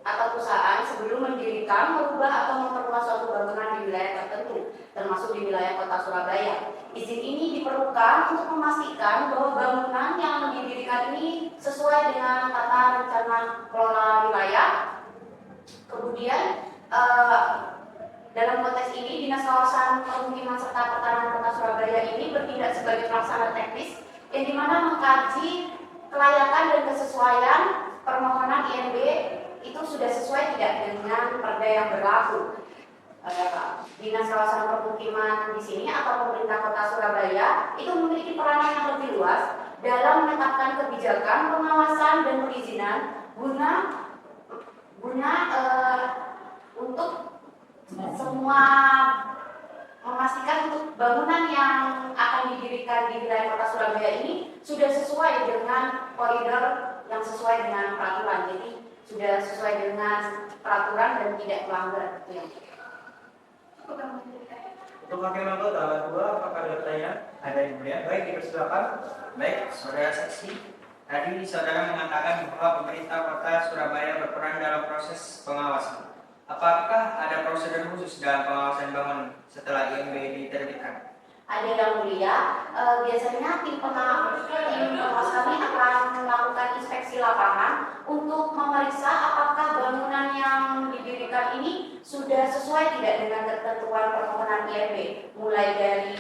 S6: atau perusahaan sebelum mendirikan, merubah atau memperluas suatu bangunan di wilayah tertentu, termasuk di wilayah Kota Surabaya. Izin ini diperlukan untuk memastikan bahwa bangunan yang didirikan ini sesuai dengan tata rencana kelola wilayah. Kemudian dalam konteks ini Dinas Kawasan Permukiman serta Pertanahan Kota Surabaya ini bertindak sebagai pelaksana teknis yang dimana mengkaji kelayakan dan kesesuaian permohonan IMB itu sudah sesuai tidak dengan perda yang berlaku. Dinas Kawasan Permukiman di sini atau pemerintah Kota Surabaya itu memiliki peranan yang lebih luas dalam menetapkan kebijakan pengawasan dan perizinan guna untuk semua memastikan untuk bangunan yang akan didirikan di wilayah Kota Surabaya ini sudah sesuai dengan koridor yang sesuai dengan peraturan. Jadi sudah sesuai dengan peraturan dan tidak melanggar.
S3: Untuk Hakim Anggota 2, apakah ada pertanyaan? Ada yang mulia. Baik, dipersilakan.
S7: Baik, saudara saksi. Tadi saudara mengatakan bahwa pemerintah Kota Surabaya berperan dalam proses pengawasan. Apakah ada prosedur khusus dalam pengawasan bangunan setelah IMB diterbitkan?
S6: Ada yang mulia, biasanya tim pengawas kami akan melakukan inspeksi lapangan untuk memeriksa apakah bangunan yang didirikan ini sudah sesuai tidak dengan ketentuan permohonan IMB, mulai dari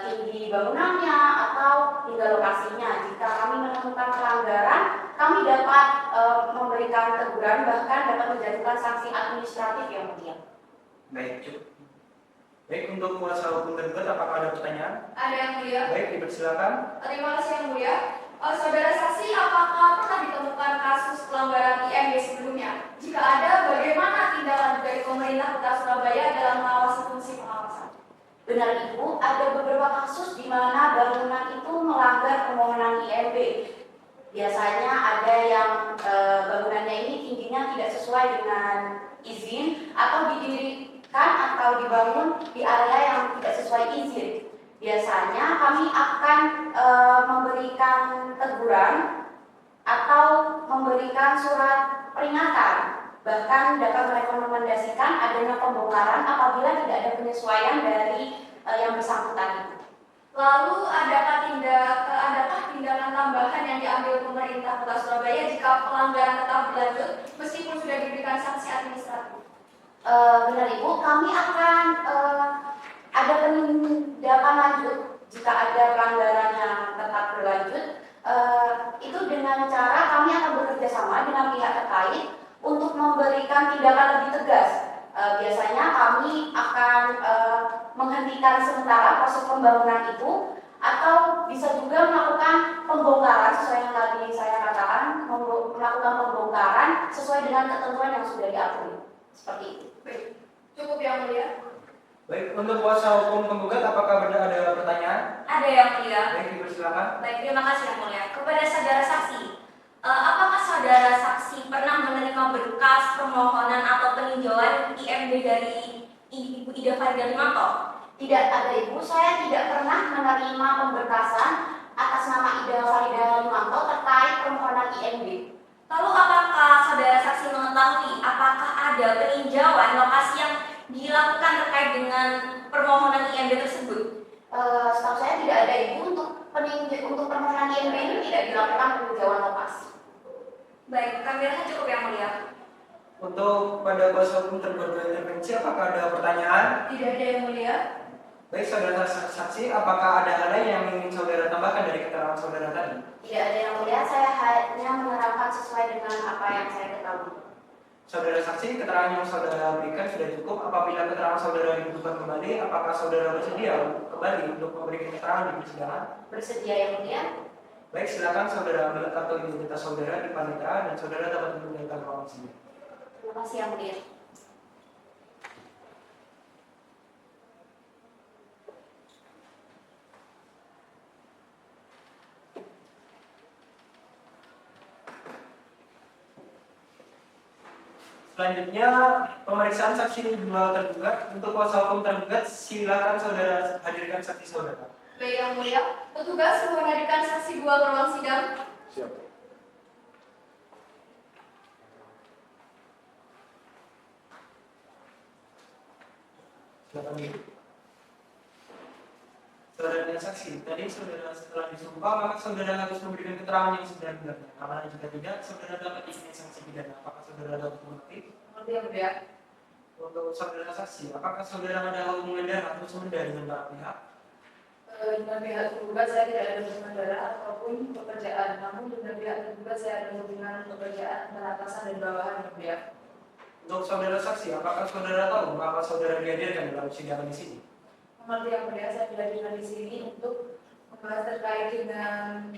S6: tinggi bangunannya atau hingga lokasinya. Jika kami menemukan pelanggaran, kami dapat memberikan teguran, bahkan dapat menjatuhkan sanksi administratif yang mulia.
S3: Baik, cukup. Baik, untuk kuasa hukum tergugat, apakah ada pertanyaan?
S5: Ada yang mulia.
S3: Baik, dipersilakan.
S5: Terima kasih yang mulia. Saudara saksi, apakah pernah ditemukan kasus pelanggaran IMB sebelumnya? Jika ada, bagaimana tindakan dari pemerintah Kota Surabaya dalam mengawasi fungsi pengawasan?
S6: Benar Ibu, ada beberapa kasus di mana bangunan itu melanggar permohonan IMB. Biasanya ada yang bangunannya ini tingginya tidak sesuai dengan izin atau didirikan atau dibangun di area yang tidak sesuai izin. Biasanya kami akan memberikan teguran atau memberikan surat peringatan, bahkan dapat merekomendasikan adanya pembongkaran apabila tidak ada penyesuaian dari yang bersangkutan itu.
S5: Lalu adakah tindakan tambahan yang diambil pemerintah Kota Surabaya jika pelanggaran tetap berlanjut meskipun sudah diberikan sanksi administratif?
S6: Benar Ibu, kami akan ada penindakan lanjut jika ada pelanggaran yang tetap berlanjut. Itu dengan cara kami akan bekerja sama dengan pihak terkait untuk memberikan tindakan lebih tegas. Biasanya kami akan menghentikan sementara proses pembangunan itu, atau bisa juga melakukan pembongkaran sesuai yang tadi saya katakan, melakukan pembongkaran sesuai dengan ketentuan yang sudah diatur. Seperti itu.
S5: Baik, cukup yang mulia.
S3: Baik, untuk kuasa hukum penggugat apakah ada pertanyaan?
S4: Ada yang mulia.
S3: Baik, dipersilakan.
S4: Baik, terima kasih yang mulia. Kepada saudara saksi, apakah saudara saksi pernah menerima berkas permohonan atau peninjauan IMB dari Ibu Ida Farida Limanto?
S6: Tidak ada Ibu, saya tidak pernah menerima pemberkasan atas nama Ida Farida Limanto terkait permohonan IMB.
S4: Lalu apakah saudara saksi mengetahui apakah ada peninjauan lokasi yang dilakukan terkait dengan permohonan IMB tersebut?
S6: Setahu saya tidak ada Ibu, untuk permohonan IMB ini tidak dilakukan peninjauan lokasi.
S4: Baik, kami rasa cukup yang mulia.
S3: Untuk pada kuasa hukum tergugat intervensi apakah ada pertanyaan?
S5: Tidak ada yang mulia.
S3: Baik, saudara saksi, apakah ada hal lain yang ingin saudara tambahkan dari keterangan saudara tadi?
S6: Tidak ada yang mulia, saya hanya menerangkan sesuai dengan apa yang saya ketahui.
S3: Saudara saksi, keterangan yang saudara berikan sudah cukup. Apabila keterangan saudara dibutuhkan kembali, apakah saudara bersedia kembali untuk memberikan keterangan di persidangan?
S6: Bersedia yang mulia?
S3: Baik, silakan saudara ambil kartu identitas saudara di panitera dan saudara dapat meninggalkan ruangan sini.
S6: Terima kasih yang mulia.
S3: Selanjutnya, pemeriksaan saksi dua tergugat. Untuk kuasa hukum tergugat, silakan saudara hadirkan saksi saudara.
S5: Baik yang mulia, petugas mohon hadirkan saksi 2 ke ruang sidang.
S1: Siap.
S3: Silakan dulu. Saudara saksi, tadi saudara setelah disumpah, maka saudara harus memberikan keterangan yang sebenarnya. Karena jika tidak, saudara dapat dikenai sanksi pidana. Apakah saudara dapat mengerti?
S5: Mengerti yang mulia.
S3: Untuk saudara saksi, apakah saudara ada hubungan darah atau sumber dengan para pihak?
S5: Dengan pihak tergugat saya tidak ada hubungan darah ataupun pekerjaan. Namun dengan pihak tergugat saya ada hubungan pekerjaan antara atasan dan bawahan yang mulia.
S3: Untuk saudara saksi, apakah saudara tahu bahwa saudara dihadirkan dalam sidang di sini?
S5: Mengerti yang mulia, saya dihadirkan di sini untuk membahas terkait dengan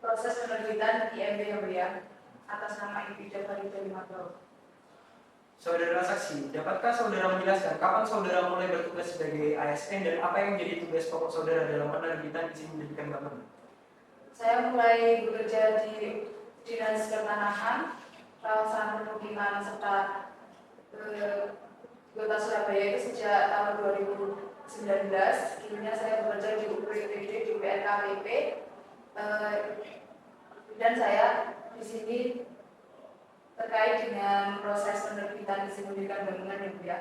S5: proses penerbitan IMB yang mulia atas nama Ibu Ida Farida Limanto.
S3: Saudara saksi, dapatkah saudara menjelaskan kapan saudara mulai bertugas sebagai ASN dan apa yang menjadi tugas pokok saudara dalam penerbitan izin mendirikan bangunan?
S5: Saya mulai bekerja di Dinas Pertanahan, kawasan permukiman serta Kota Surabaya itu sejak tahun 2019. Sebelumnya saya bekerja di UPTD, di UPNKPP, dan saya di sini terkait dengan proses penerbitan izin mendirikan bangunan yang mulia.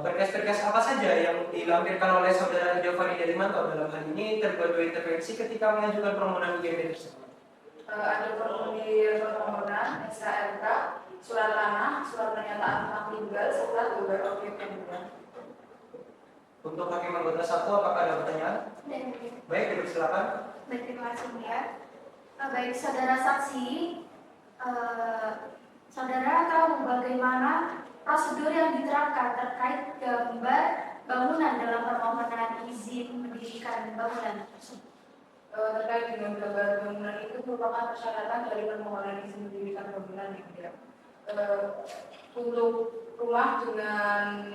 S3: Berkas-berkas apa saja yang dilampirkan oleh saudara Ida Farida Limanto dalam hal ini tergugat intervensi ketika mengajukan permohonan IMB tersebut?
S5: Ada formulir permohonan, SKRK, surat tanah, surat pernyataan hak tinggal, serta gambar objek yang mulia.
S3: Untuk hakim anggota 1, apakah ada pertanyaan? Baik, dipersilakan.
S6: Baik, terima kasih mulia. Baik, saudara saksi, saudara tahu bagaimana prosedur yang diterapkan terkait gambar bangunan dalam permohonan izin mendirikan bangunan tersebut?
S5: Terkait dengan gambar bangunan itu merupakan persyaratan dari permohonan izin mendirikan bangunan yang mulia. Untuk rumah dengan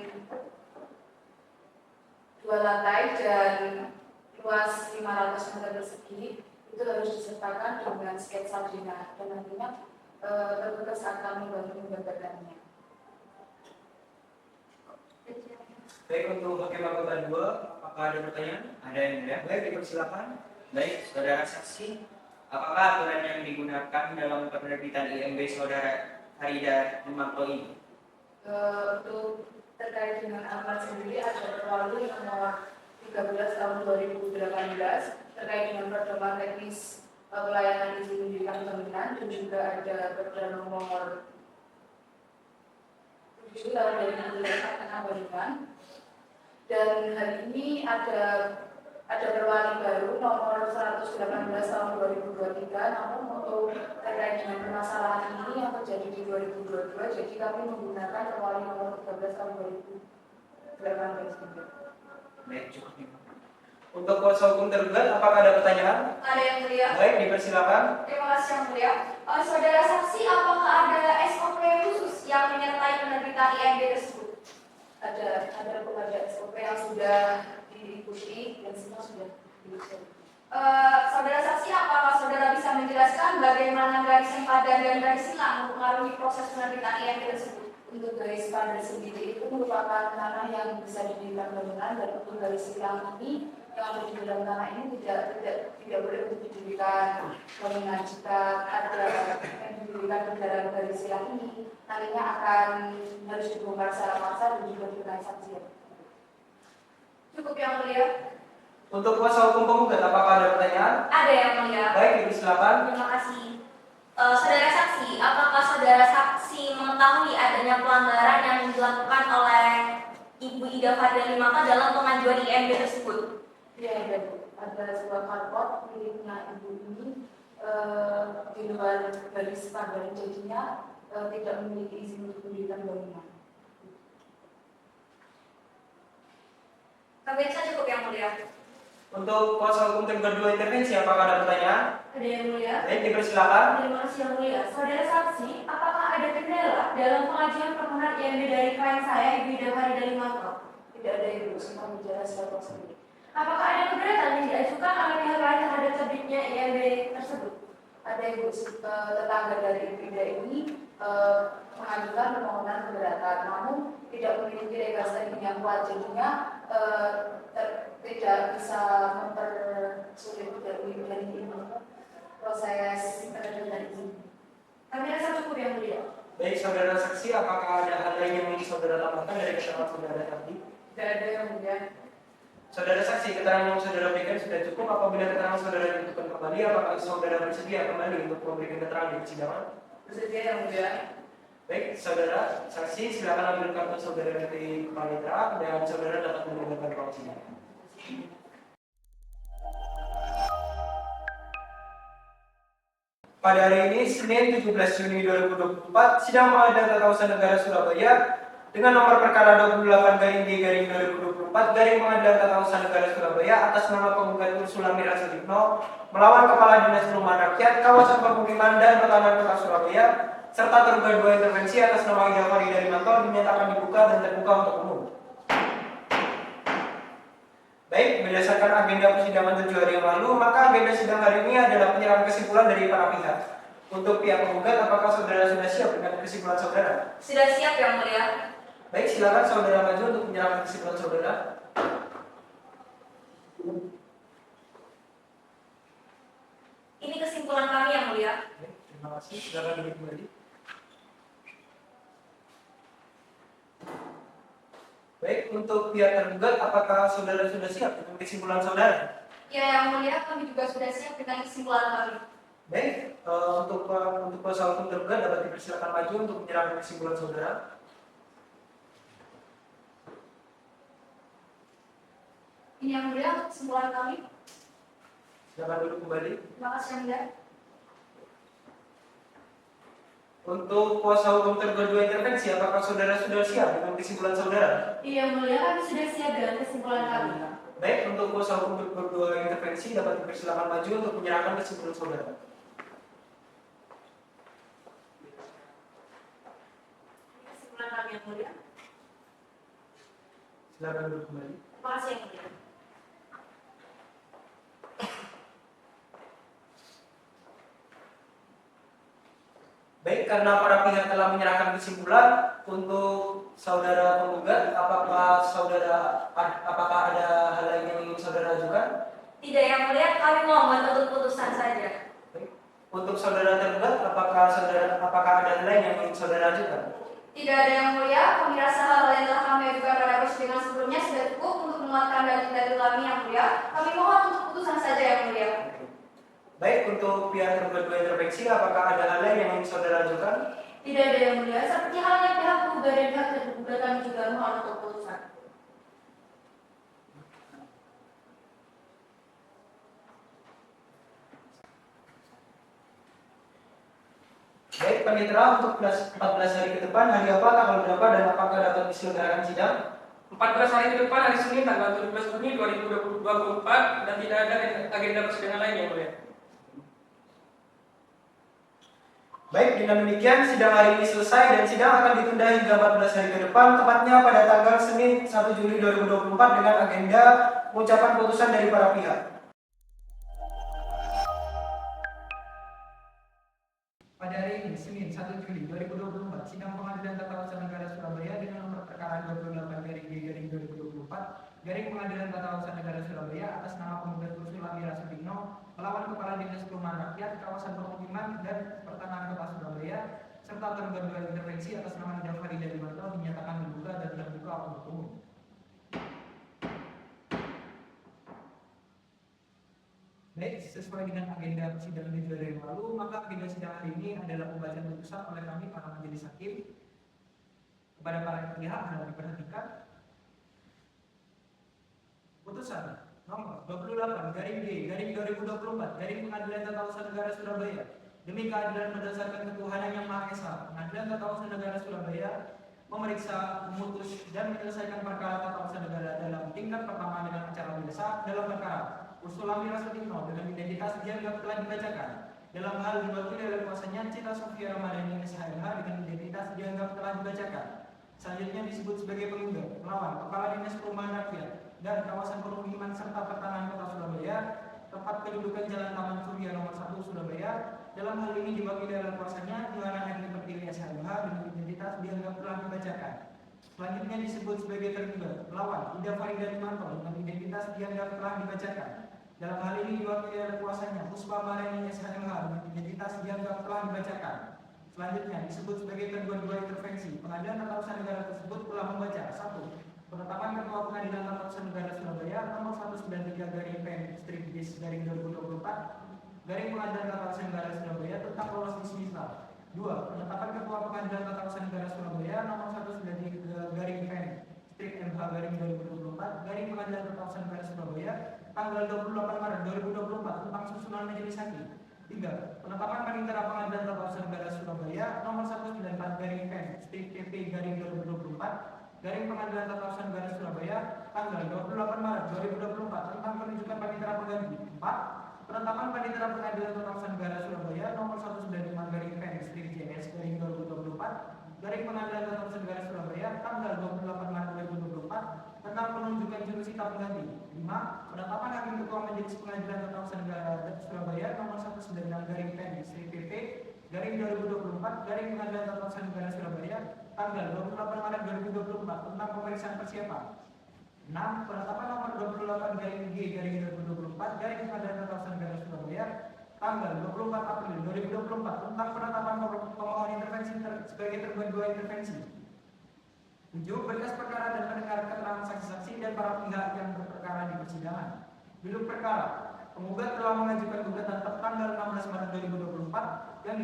S5: 2 lantai dan luas 500 meter persegi itu harus disertakan dengan sketsa dina dan nantinya petugas akan membantu menggambarkannya.
S3: Baik, untuk hakim anggota 2, apakah ada pertanyaan?
S7: Ada yang mulia?
S3: Baik, dipersilakan.
S7: Baik, saudara saksi, apakah aturan yang digunakan dalam penerbitan IMB saudara Farida Limanto ini?
S5: Untuk terkait dengan amat sendiri ada Perwali nomor 13 tahun 2018 terkait dengan pedoman teknis pelayanan izin mendirikan bangunan, dan juga ada Perda nomor
S6: 7 tahun 2008 tentang bandingan. Dan hari ini ada perwali baru nomor 118 tahun 2023, namun untuk terkait dengan permasalahan ini yang terjadi di 2022, jadi kami menggunakan perwali nomor 13 tahun 2018.
S3: Baik, cukup. Untuk kuasa hukum tergugat, apakah ada pertanyaan?
S5: Ada yang mulia.
S3: Baik, dipersilakan.
S5: Terima kasih yang mulia. Saudara saksi, apakah ada SOP khusus yang menyertai penerbitan IMB tersebut?
S6: Ada SOP yang sudah diikuti dan semua sudah diikuti.
S5: Saudara saksi, apakah saudara bisa menjelaskan bagaimana garis sempadan dan garis silang mempengaruhi proses penerbitan IMB tersebut?
S6: Untuk garis padan sendiri itu merupakan tanah yang bisa didirikan bangunan, dan untuk garis silang ini yang ada di dalam tanah ini tidak boleh untuk didirikan bangunan. Jika ada yang didirikan di dalam garis silang ini, nantinya akan harus dibongkar secara paksa dan juga dikenai sanksi.
S5: Cukup yang mulia.
S3: Untuk kuasa hukum penggugat, apakah ada pertanyaan?
S5: Ada yang mulia.
S3: Baik, dipersilakan.
S4: Terima kasih. Saudara saksi, apakah saudara saksi mengetahui adanya pelanggaran yang dilakukan oleh Ibu Ida Farida Limaka dalam pengajuan IMB tersebut?
S6: Ya, ada sebuah karpot miliknya ibu ini di luar garis padan, jadinya tidak memiliki izin untuk mendirikan bangunan.
S5: Kami cukup yang mulia.
S3: Untuk kuasa hukum tim kedua intervensi, apakah ada pertanyaan?
S4: Ada yang mulia.
S3: Baik, dipersilakan.
S4: Terima kasih yang mulia. Saudara saksi, apakah ada kendala dalam pengajuan permohonan IMB dari klien saya, Ibu Ida Farida Limaka?
S6: Tidak ada ibu, semua bicara secara sendiri.
S4: Apakah ada keberatan yang diajukan oleh pihak lain terhadap terbitnya IMB tersebut?
S6: Ada ibu tetangga dari ibu Ida ini mengajukan permohonan keberatan, namun tidak memiliki legal standing yang kuat, jadinya tidak bisa mempersulit dari ini proses penerbitan izin.
S4: Kami rasa cukup yang mulia.
S3: Baik, saudara saksi, apakah ada hal lain yang ingin saudara tambahkan dari keterangan saudara tadi?
S6: Tidak ada yang mulia.
S3: Saudara saksi, keterangan yang saudara berikan sudah cukup. Apabila keterangan saudara dibutuhkan kembali, apakah saudara bersedia kembali untuk memberikan keterangan di persidangan?
S6: Bersedia yang mulia.
S3: Baik, saudara saksi, silakan ambil kartu saudara dari panitera dan saudara dapat mendengarkan ruang sidang. Pada hari ini, Senin 17 Juni 2024, sidang pengadilan tata usaha negara Surabaya dengan nomor perkara 28/D/2024 garing Pengadilan Tata Usaha Negara Surabaya atas nama penggugat Ursula Mira Sudipno melawan Kepala Dinas Perumahan Rakyat, Kawasan Permukiman dan Pertanahan Kota Surabaya serta tergugat 2 intervensi atas nama Ida Farida Limaka dinyatakan dibuka dan terbuka untuk umum. Baik, berdasarkan agenda persidangan 7 hari yang lalu, maka agenda sidang hari ini adalah penyerahan kesimpulan dari para pihak. Untuk pihak penggugat, apakah saudara sudah siap dengan kesimpulan saudara?
S4: Sudah siap yang mulia.
S3: Baik, silakan saudara maju untuk menyerahkan kesimpulan saudara.
S4: Ini kesimpulan kami yang mulia.
S3: Baik, terima kasih. Silakan duduk kembali. Baik, untuk pihak tergugat, apakah saudara sudah siap dengan kesimpulan saudara?
S5: Ya yang mulia, kami juga sudah siap dengan kesimpulan kami.
S3: Baik, untuk kuasa hukum tergugat dapat dipersilakan maju untuk menyerahkan kesimpulan saudara.
S5: Ini yang mulia untuk kesimpulan kami.
S3: Silakan duduk kembali.
S5: Terima kasih yang mulia.
S3: Untuk kuasa hukum tergugat 2 intervensi, apakah saudara sudah siap dengan kesimpulan saudara?
S4: Iya mulia, kami sudah siap dengan kesimpulan kami.
S3: Baik, untuk kuasa hukum tergugat 2 intervensi dapat dipersilakan maju untuk menyerahkan kesimpulan saudara.
S4: Kesimpulan kami yang mulia.
S3: Silakan duduk kembali.
S4: Terima kasih yang mulia.
S3: Baik, karena para pihak telah menyerahkan kesimpulan untuk saudara penggugat, apakah ada hal lain yang ingin saudara ajukan?
S4: Tidak yang mulia, kami mohon untuk putusan saja.
S3: Baik. Untuk saudara tergugat, apakah ada hal lain yang ingin saudara ajukan?
S5: Tidak ada yang mulia, kami rasa hal yang telah kami ajukan pada persidangan sebelumnya sudah cukup untuk menguatkan dalil-dalil kami yang mulia. Kami mohon untuk putusan saja yang mulia.
S3: Baik, untuk pihak tergugat 2 intervensi, apakah ada hal lain yang ingin saudara ajukan?
S6: Tidak ada yang mulia, seperti halnya pihak penggugat dan pihak tergugat kami juga mohon untuk putusan.
S3: Baik, panitera untuk 14 hari ke depan, hari apa, tanggal berapa, dan apakah dapat diselenggarakan sidang?
S2: 14 hari ke depan hari Senin tanggal 17 Juni 2024 dan tidak ada agenda persidangan lain yang mulia.
S3: Baik, dengan demikian sidang hari ini selesai dan sidang akan ditunda hingga 14 hari ke depan, tepatnya pada tanggal Senin 1 Juli 2024 dengan agenda pengucapan putusan dari para pihak.
S8: Pada hari ini, Senin 1 Juli 2024, sidang pengadilan tata usaha negara Surabaya dengan nomor perkara 28/G/2024, garing pengadilan tata usaha negara Surabaya atas nama penggugat Ursula Mira Sudingno melawan Kepala Dinas Perumahan Rakyat, Kawasan Permukiman dan Pertanahan Kota Surabaya, serta tergugat 2 intervensi atas nama Ida Farida Limanto dinyatakan dibuka dan terbuka untuk umum. Baik, sesuai dengan agenda persidangan di hari yang lalu, maka agenda sidang hari ini adalah pembacaan putusan oleh kami para majelis hakim kepada para pihak harap diperhatikan. Putusan nomor 28/G/2024 garing Pengadilan Tata Usaha Negara Surabaya demi keadilan berdasarkan ketuhanan yang Maha Esa, Pengadilan Tata Usaha Negara Surabaya memeriksa, memutus, dan menyelesaikan perkara tata usaha negara dalam tingkat pertama dengan acara biasa dalam perkara Ursula Mira Sudingno dengan identitas dianggap telah dibacakan dalam hal diwakili oleh kuasanya Cita Sofia Ramadhani SHMH dengan identitas dianggap telah dibacakan. Selanjutnya disebut sebagai penggugat melawan Kepala Dinas Perumahan Rakyat dan Kawasan Permukiman serta Pertanahan Kota Surabaya, tempat kedudukan Jalan Taman Surya nomor 1 Surabaya. Dalam hal ini diwakili oleh kuasanya Yohana Henry Pertiwi SHMH dengan identitas dianggap telah dibacakan. Selanjutnya disebut sebagai tergugat melawan Ida Farida Limanto dengan identitas dianggap telah dibacakan. Dalam hal ini diwakili oleh kuasanya Puspa Mareni SHMH dengan identitas dianggap telah dibacakan. Selanjutnya disebut sebagai tergugat 2 intervensi. Pengadilan Tata Usaha Negara tersebut telah membaca 1. Penetapan Ketua Pengadilan Tata Usaha Negara Surabaya nomor 193/P/2024 garing Pengadilan Tata Usaha Negara Surabaya tentang lolos dismisal. 2. Penetapan Ketua Pengadilan Tata Usaha Negara Surabaya nomor 193/MH/2024 garing Pengadilan Tata Usaha Negara Surabaya tanggal 28 Maret 2024 tentang susunan majelis hakim. 3. Penetapan Panitera Pengadilan Tata Usaha Negara Surabaya nomor 194/PP/2024 garing Pengadilan Tata Usaha Negara Surabaya tanggal 28 Maret 2024 tentang penunjukan panitera pengganti. 4. Penetapan Panitera Pengadilan Tata Usaha Negara Surabaya nomor 195/PN/JNS/2024 garing Pengadilan Tata Usaha Negara Surabaya tanggal 28 Maret 2024 tentang penunjukan jurusita pengganti. 5. Penetapan Hakim Ketua Majelis Pengadilan Tata Usaha Negara Surabaya nomor 196/PN/CPP/2024 garing Pengadilan Tata Usaha Negara Surabaya tanggal 28 Maret 2024 tentang pemeriksaan persiapan. 6. Penetapan nomor 28/G/2024 garing Pengadilan Tata Usaha Negara Surabaya tanggal 24 April 2024 tentang penetapan pemohon intervensi sebagai tergugat 2 intervensi. 7. Berkas perkara dan pendengaran keterangan saksi-saksi dan para pihak yang berperkara di persidangan. Biluk perkara. Penggugat telah mengajukan gugatan tanggal 16 Maret 2024 yang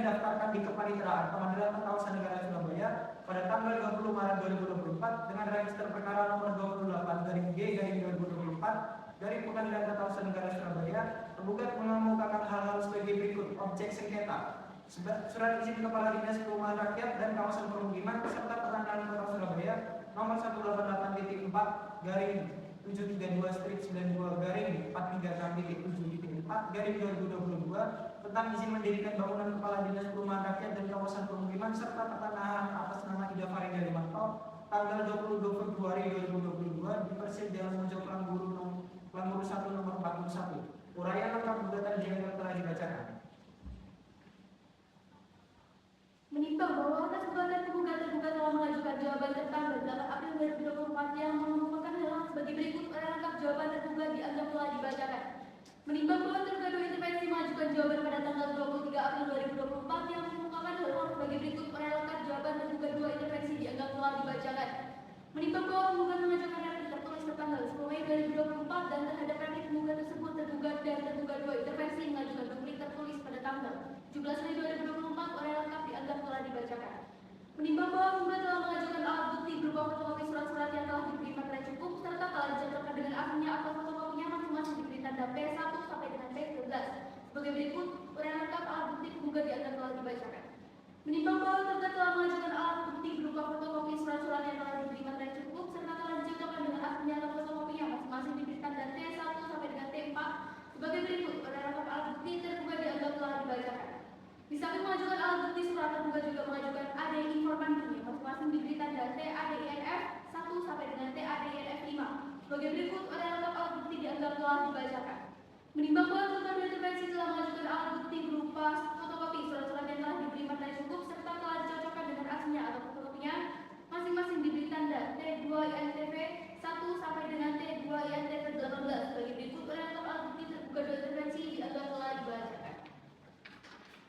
S8: didaftarkan di Kepaniteraan Pengadilan Tata Usaha Negara Surabaya pada tanggal 20 Maret 2024 dengan register perkara nomor 28/G/2024 dari Pengadilan Tata Usaha Negara Surabaya. Penggugat mengemukakan hal-hal sebagai berikut: objek sengketa, surat izin Kepala Dinas Perumahan Rakyat dan Kawasan Permukiman serta Pertanahan Kota Surabaya nomor 188.4-732/92/436.7/2022 tentang izin mendirikan bangunan Kepala Dinas Perumahan Rakyat dan Kawasan Permukiman serta Pertanahan atas nama Ida Farida Limanto tanggal 22 Februari 2022 di Persib Jalan Mojo Pelangguru 1 nomor 41. Uraian lengkap gugatan yang telah dibacakan.
S5: Menimbang bahwa atas gugatan tergugat telah mengajukan jawaban tertanggal 8 April 2024 yang mengemukakan hal sebagai berikut. Uraian lengkap jawaban tergugat dianggap telah dibacakan. Menimbang bahwa tergugat 2 intervensi mengajukan jawaban pada tanggal 23 April 2024 yang mengemukakan hal sebagai berikut. Uraian lengkap jawaban tergugat 2 intervensi dianggap telah dibacakan. Menimbang bahwa penggugat mengajukan replik tertulis tertanggal 10 Mei 2024 dan terhadap replik penggugat tersebut tergugat dan tergugat 2 intervensi mengajukan replik tertulis pada tanggal 17 Mei 2024. Uraian lengkap dianggap Menimbang bahwa penggugat telah mengajukan alat bukti berupa fotokopi surat-surat yang telah diberi materai cukup serta telah dicocokkan dengan aslinya atau fotokopinya masing-masing diberi tanda P1 sampai dengan P12. Sebagai berikut, uraian lengkap alat bukti penggugat dianggap telah dibacakan. Menimbang bahwa tergugat telah mengajukan alat bukti berupa fotokopi surat-surat yang telah diberi materai cukup serta telah dicocokkan dengan aslinya atau fotokopinya masing-masing diberi tanda T1 sampai dengan T4. Sebagai berikut, uraian lengkap alat bukti tergugat dianggap telah dibacakan. Di samping mengajukan alat bukti surat, tergugat juga mengajukan ADI informan yang masing-masing diberi tanda TADINF 1 sampai dengan TADINF 5. Sebagai berikut, uraian lengkap alat bukti dianggap telah dibacakan. Menimbang bahwa tergugat berintervensi telah mengajukan alat bukti berupa fotokopi surat-surat yang telah diberi materai cukup serta telah dicocokkan dengan aslinya atau fotokopinya masing-masing diberi tanda T2 INTP 1 sampai dengan T2 INTP 18. Sebagai berikut, uraian lengkap alat bukti tergugat berintervensi dianggap telah dibacakan.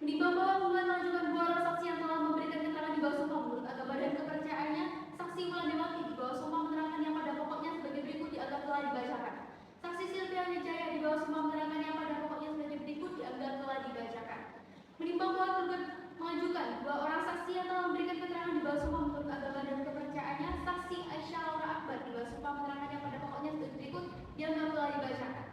S5: Menimbang bahwa penggugat mengajukan dua orang saksi yang telah memberikan keterangan di bawah sumpah menurut agama dan kepercayaannya, saksi Wulan Dewati di bawah sumpah menerangkan yang pada pokoknya sebagai berikut dianggap telah dibacakan. Saksi Silvia Wijaya di bawah sumpah menerangkan yang pada pokoknya sebagai berikut dianggap telah dibacakan. Menimbang bahwa tergugat mengajukan dua orang saksi yang telah memberikan keterangan di bawah sumpah menurut agama dan kepercayaannya, saksi Aisyah Laura Akbar di bawah sumpah menerangkan yang pada pokoknya sebagai berikut dianggap telah dibacakan.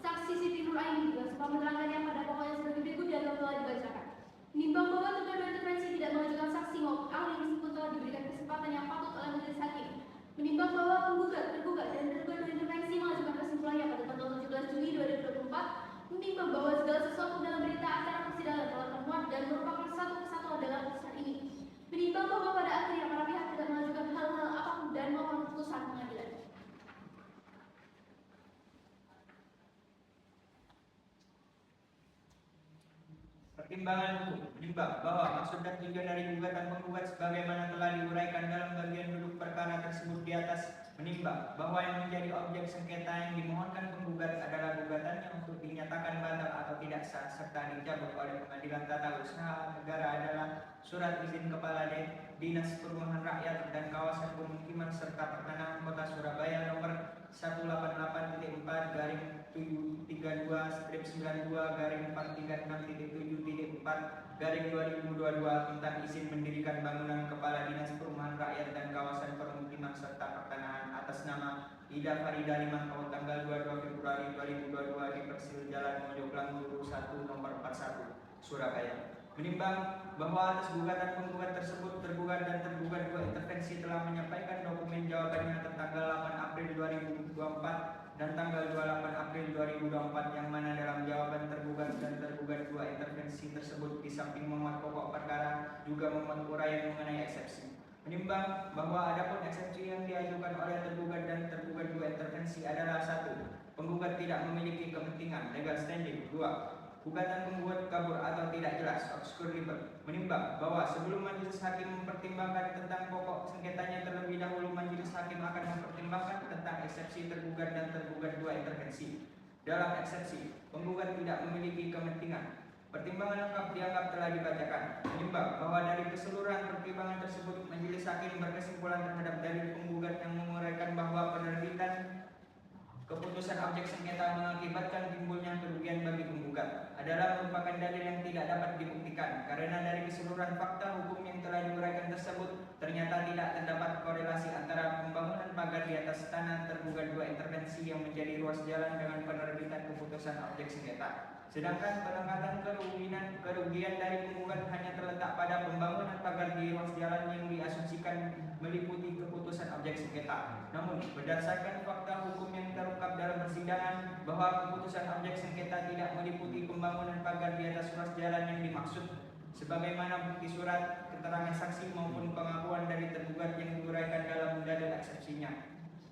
S5: Saksi Siti Nur Aini juga sempat menerangkan yang pada pokoknya sebagai berikut dianggap telah dibacakan. Menimbang bahwa tergugat intervensi tidak mengajukan saksi maupun ahli meskipun telah diberikan kesempatan yang patut oleh majelis hakim. Menimbang bahwa penggugat, tergugat, dan tergugat intervensi mengajukan kesimpulannya pada tanggal 17 Juli 2024. Menimbang bahwa segala sesuatu dalam berita acara persidangan telah termuat dan merupakan satu kesatuan dalam putusan ini. Menimbang bahwa pada akhirnya para pihak tidak mengajukan hal-hal apapun dan mohon putusan pengadilan.
S7: Pertimbangan hukum menimbang bahwa maksud dan tujuan dari gugatan penggugat sebagaimana telah diuraikan dalam bagian duduk perkara tersebut di atas, menimbang bahwa yang menjadi objek sengketa yang dimohonkan penggugat adalah gugatannya untuk dinyatakan batal atau tidak sah serta dicabut oleh Pengadilan Tata Usaha Negara adalah Surat Izin Kepala Dinas Perumahan Rakyat dan Kawasan Pemukiman serta Pertanahan Kota Surabaya nomor 188.4/92/436.7.4 tentang izin mendirikan bangunan Kepala Dinas Perumahan Rakyat dan Kawasan Permukiman serta Pertanahan atas nama Ida Farida Limangkau tanggal 22 Februari 2022 di Persil Jalan Mojoklang Luru 1 nomor 41 Surabaya. Menimbang bahwa atas gugatan penggugat tersebut, tergugat dan tergugat dua intervensi telah menyampaikan dokumen jawabannya tanggal 8 April 2024 dan tanggal 28 April 2024 yang mana dalam jawaban tergugat dan tergugat dua intervensi tersebut di samping memuat pokok perkara juga memuat uraian mengenai eksepsi. Menimbang bahwa adapun eksepsi yang diajukan oleh tergugat dan tergugat dua intervensi adalah 1. Penggugat tidak memiliki kepentingan legal standing. 2. Gugatan penggugat kabur atau tidak jelas obscure libel. Menimbang bahwa sebelum majelis hakim mempertimbangkan tentang pokok sengketanya terlebih dahulu majelis hakim akan mempertimbangkan tentang eksepsi tergugat dan tergugat dua intervensi. Dalam eksepsi, penggugat tidak memiliki kepentingan. Pertimbangan lengkap dianggap telah dibacakan. Menimbang bahwa dari keseluruhan pertimbangan tersebut majelis hakim berkesimpulan terhadap dalil penggugat yang menguraikan bahwa penerbitan keputusan objek sengketa mengakibatkan timbulnya kerugian bagi penggugat adalah merupakan dalil yang tidak dapat dibuktikan karena dari keseluruhan fakta hukum yang telah diuraikan tersebut ternyata tidak terdapat korelasi antara pembangunan pagar di atas tanah tergugat dua intervensi yang menjadi ruas jalan dengan penerbitan keputusan objek sengketa. Sedangkan peningkatan kerugian dari penggugat hanya terletak pada pembangunan pagar di ruas jalan yang diasumsikan meliputi keputusan objek sengketa. Namun berdasarkan fakta hukum yang terungkap dalam persidangan bahwa keputusan objek sengketa tidak meliputi pembangunan pagar di atas ruas jalan yang dimaksud, sebagaimana bukti surat, keterangan saksi maupun pengakuan dari tergugat yang diuraikan dalam dalil eksepsinya.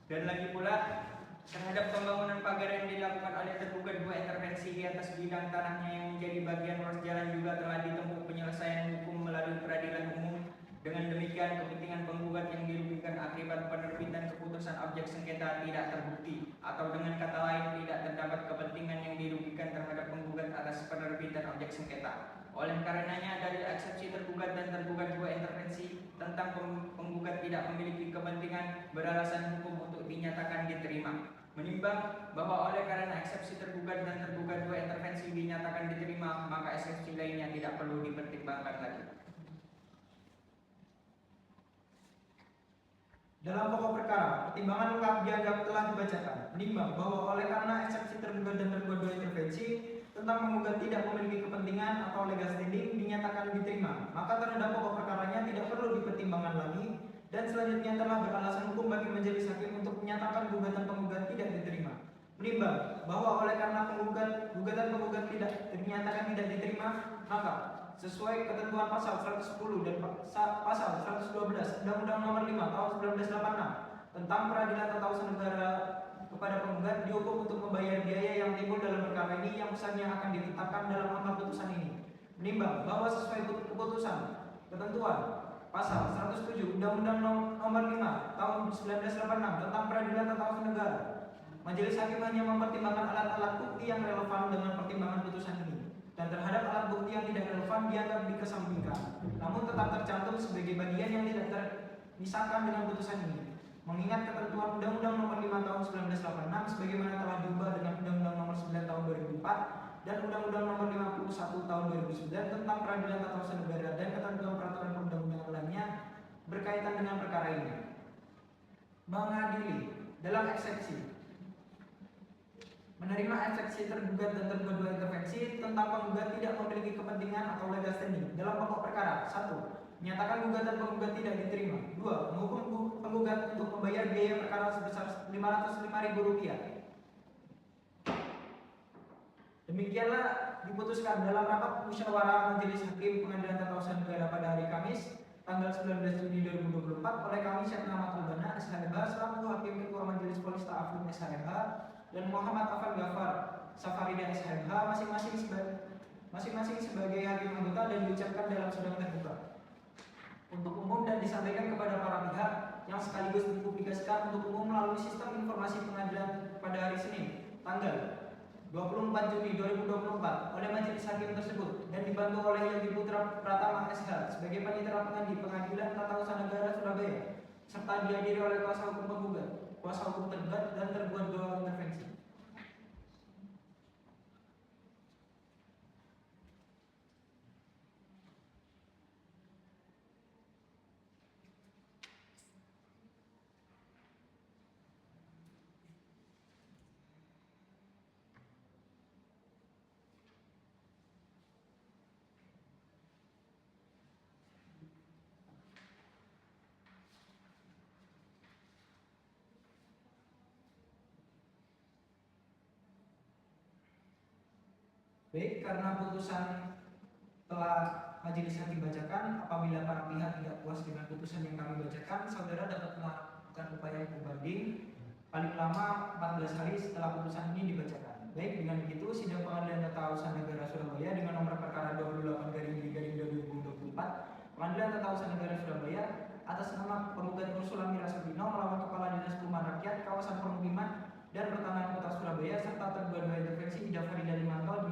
S7: Dan lagi pula terhadap pembangunan pagar yang dilakukan oleh tergugat dua intervensi di atas bidang tanahnya yang menjadi bagian ruas jalan juga telah ditempuh penyelesaian hukum melalui peradilan umum. Dengan demikian, kepentingan penggugat yang dirugikan akibat penerbitan keputusan objek sengketa tidak terbukti, atau dengan kata lain tidak terdapat kepentingan yang dirugikan terhadap penggugat atas penerbitan objek sengketa. Oleh karenanya, dalil eksepsi tergugat dan tergugat dua intervensi tentang penggugat tidak memiliki kepentingan beralasan hukum untuk dinyatakan diterima. Menimbang bahwa oleh karena eksepsi tergugat dan tergugat dua intervensi dinyatakan diterima, maka eksepsi lainnya tidak perlu dipertimbangkan lagi.
S8: Dalam pokok perkara, pertimbangan lengkap dianggap telah dibacakan. Menimbang bahwa oleh karena eksepsi tergugat dan tergugat dua intervensi tentang penggugat tidak memiliki kepentingan atau legal standing dinyatakan diterima, maka terhadap pokok perkaranya tidak perlu dipertimbangkan lagi dan selanjutnya telah beralasan hukum bagi majelis hakim untuk menyatakan gugatan penggugat tidak diterima. Menimbang bahwa oleh karena gugatan penggugat tidak dinyatakan tidak diterima, maka sesuai ketentuan pasal 110 dan pasal 112 Undang-Undang Nomor 5 Tahun 1986 tentang Peradilan Tata Usaha Negara kepada penggugat dihukum untuk membayar biaya yang timbul dalam perkara ini yang besarnya akan ditetapkan dalam amar putusan ini. Menimbang bahwa sesuai keputusan ketentuan pasal 107 Undang-Undang Nomor 5 Tahun 1986 tentang Peradilan Tata Usaha Negara, majelis hakim hanya mempertimbangkan alat-alat bukti yang relevan dengan pertimbangan putusan ini, dan terhadap alat bukti yang tidak relevan dianggap dikesampingkan, namun tetap tercantum sebagai bagian yang tidak terpisahkan dengan putusan ini. Mengingat ketentuan Undang-Undang Nomor 5 Tahun 1986 sebagaimana telah diubah dengan Undang-Undang Nomor 9 Tahun 2004 dan Undang-Undang Nomor 51 Tahun 2009 tentang Peradilan Tata Usaha Negara dan ketentuan peraturan perundang-undangan lainnya berkaitan dengan perkara ini. Mengadili dalam eksepsi menerima eksepsi tergugat dan tergugat dua intervensi tentang penggugat tidak memiliki kepentingan atau legal standing dalam pokok perkara. 1. Menyatakan gugatan penggugat tidak diterima. 2. Menghukum penggugat untuk membayar biaya perkara sebesar Rp505.000. Demikianlah diputuskan dalam rapat musyawarah Majelis Hakim Pengadilan Tata Usaha Negara pada hari Kamis tanggal 19 Juni 2024 oleh kami Syekh Muhammad Albana SHMH selaku Hakim Ketua Majelis Polis Ta'afun SHMH dan Muhammad Afan Ghafar Safarida SHMH masing-masing sebagai hakim anggota dan diucapkan dalam sidang terbuka untuk umum dan disampaikan kepada para pihak yang sekaligus dipublikasikan untuk umum melalui sistem informasi pengadilan pada hari Senin tanggal 24 Juni 2024 oleh majelis hakim tersebut dan dibantu oleh Yogi Putra Pratama SH sebagai panitera pengadi Pengadilan Tata Usaha Negara Surabaya serta dihadiri oleh kuasa hukum penggugat, kuasa hukum tergugat dan tergugat dua intervensi. Baik, karena putusan telah majelis hakim bacakan, apabila para pihak tidak puas dengan putusan yang kami bacakan, saudara dapat melakukan upaya hukum banding paling lama 14 hari setelah putusan ini dibacakan. Baik, dengan begitu sidang Pengadilan Tata Usaha Negara Surabaya dengan nomor perkara 28/2024 Pengadilan Tata Usaha Negara Surabaya atas nama penggugat Nur Sulami Rasudino melawan Kepala Dinas Perumahan Rakyat Kawasan Permukiman dan Pertanahan Kota Surabaya serta tergugat dua intervensi Ida Farida Limanto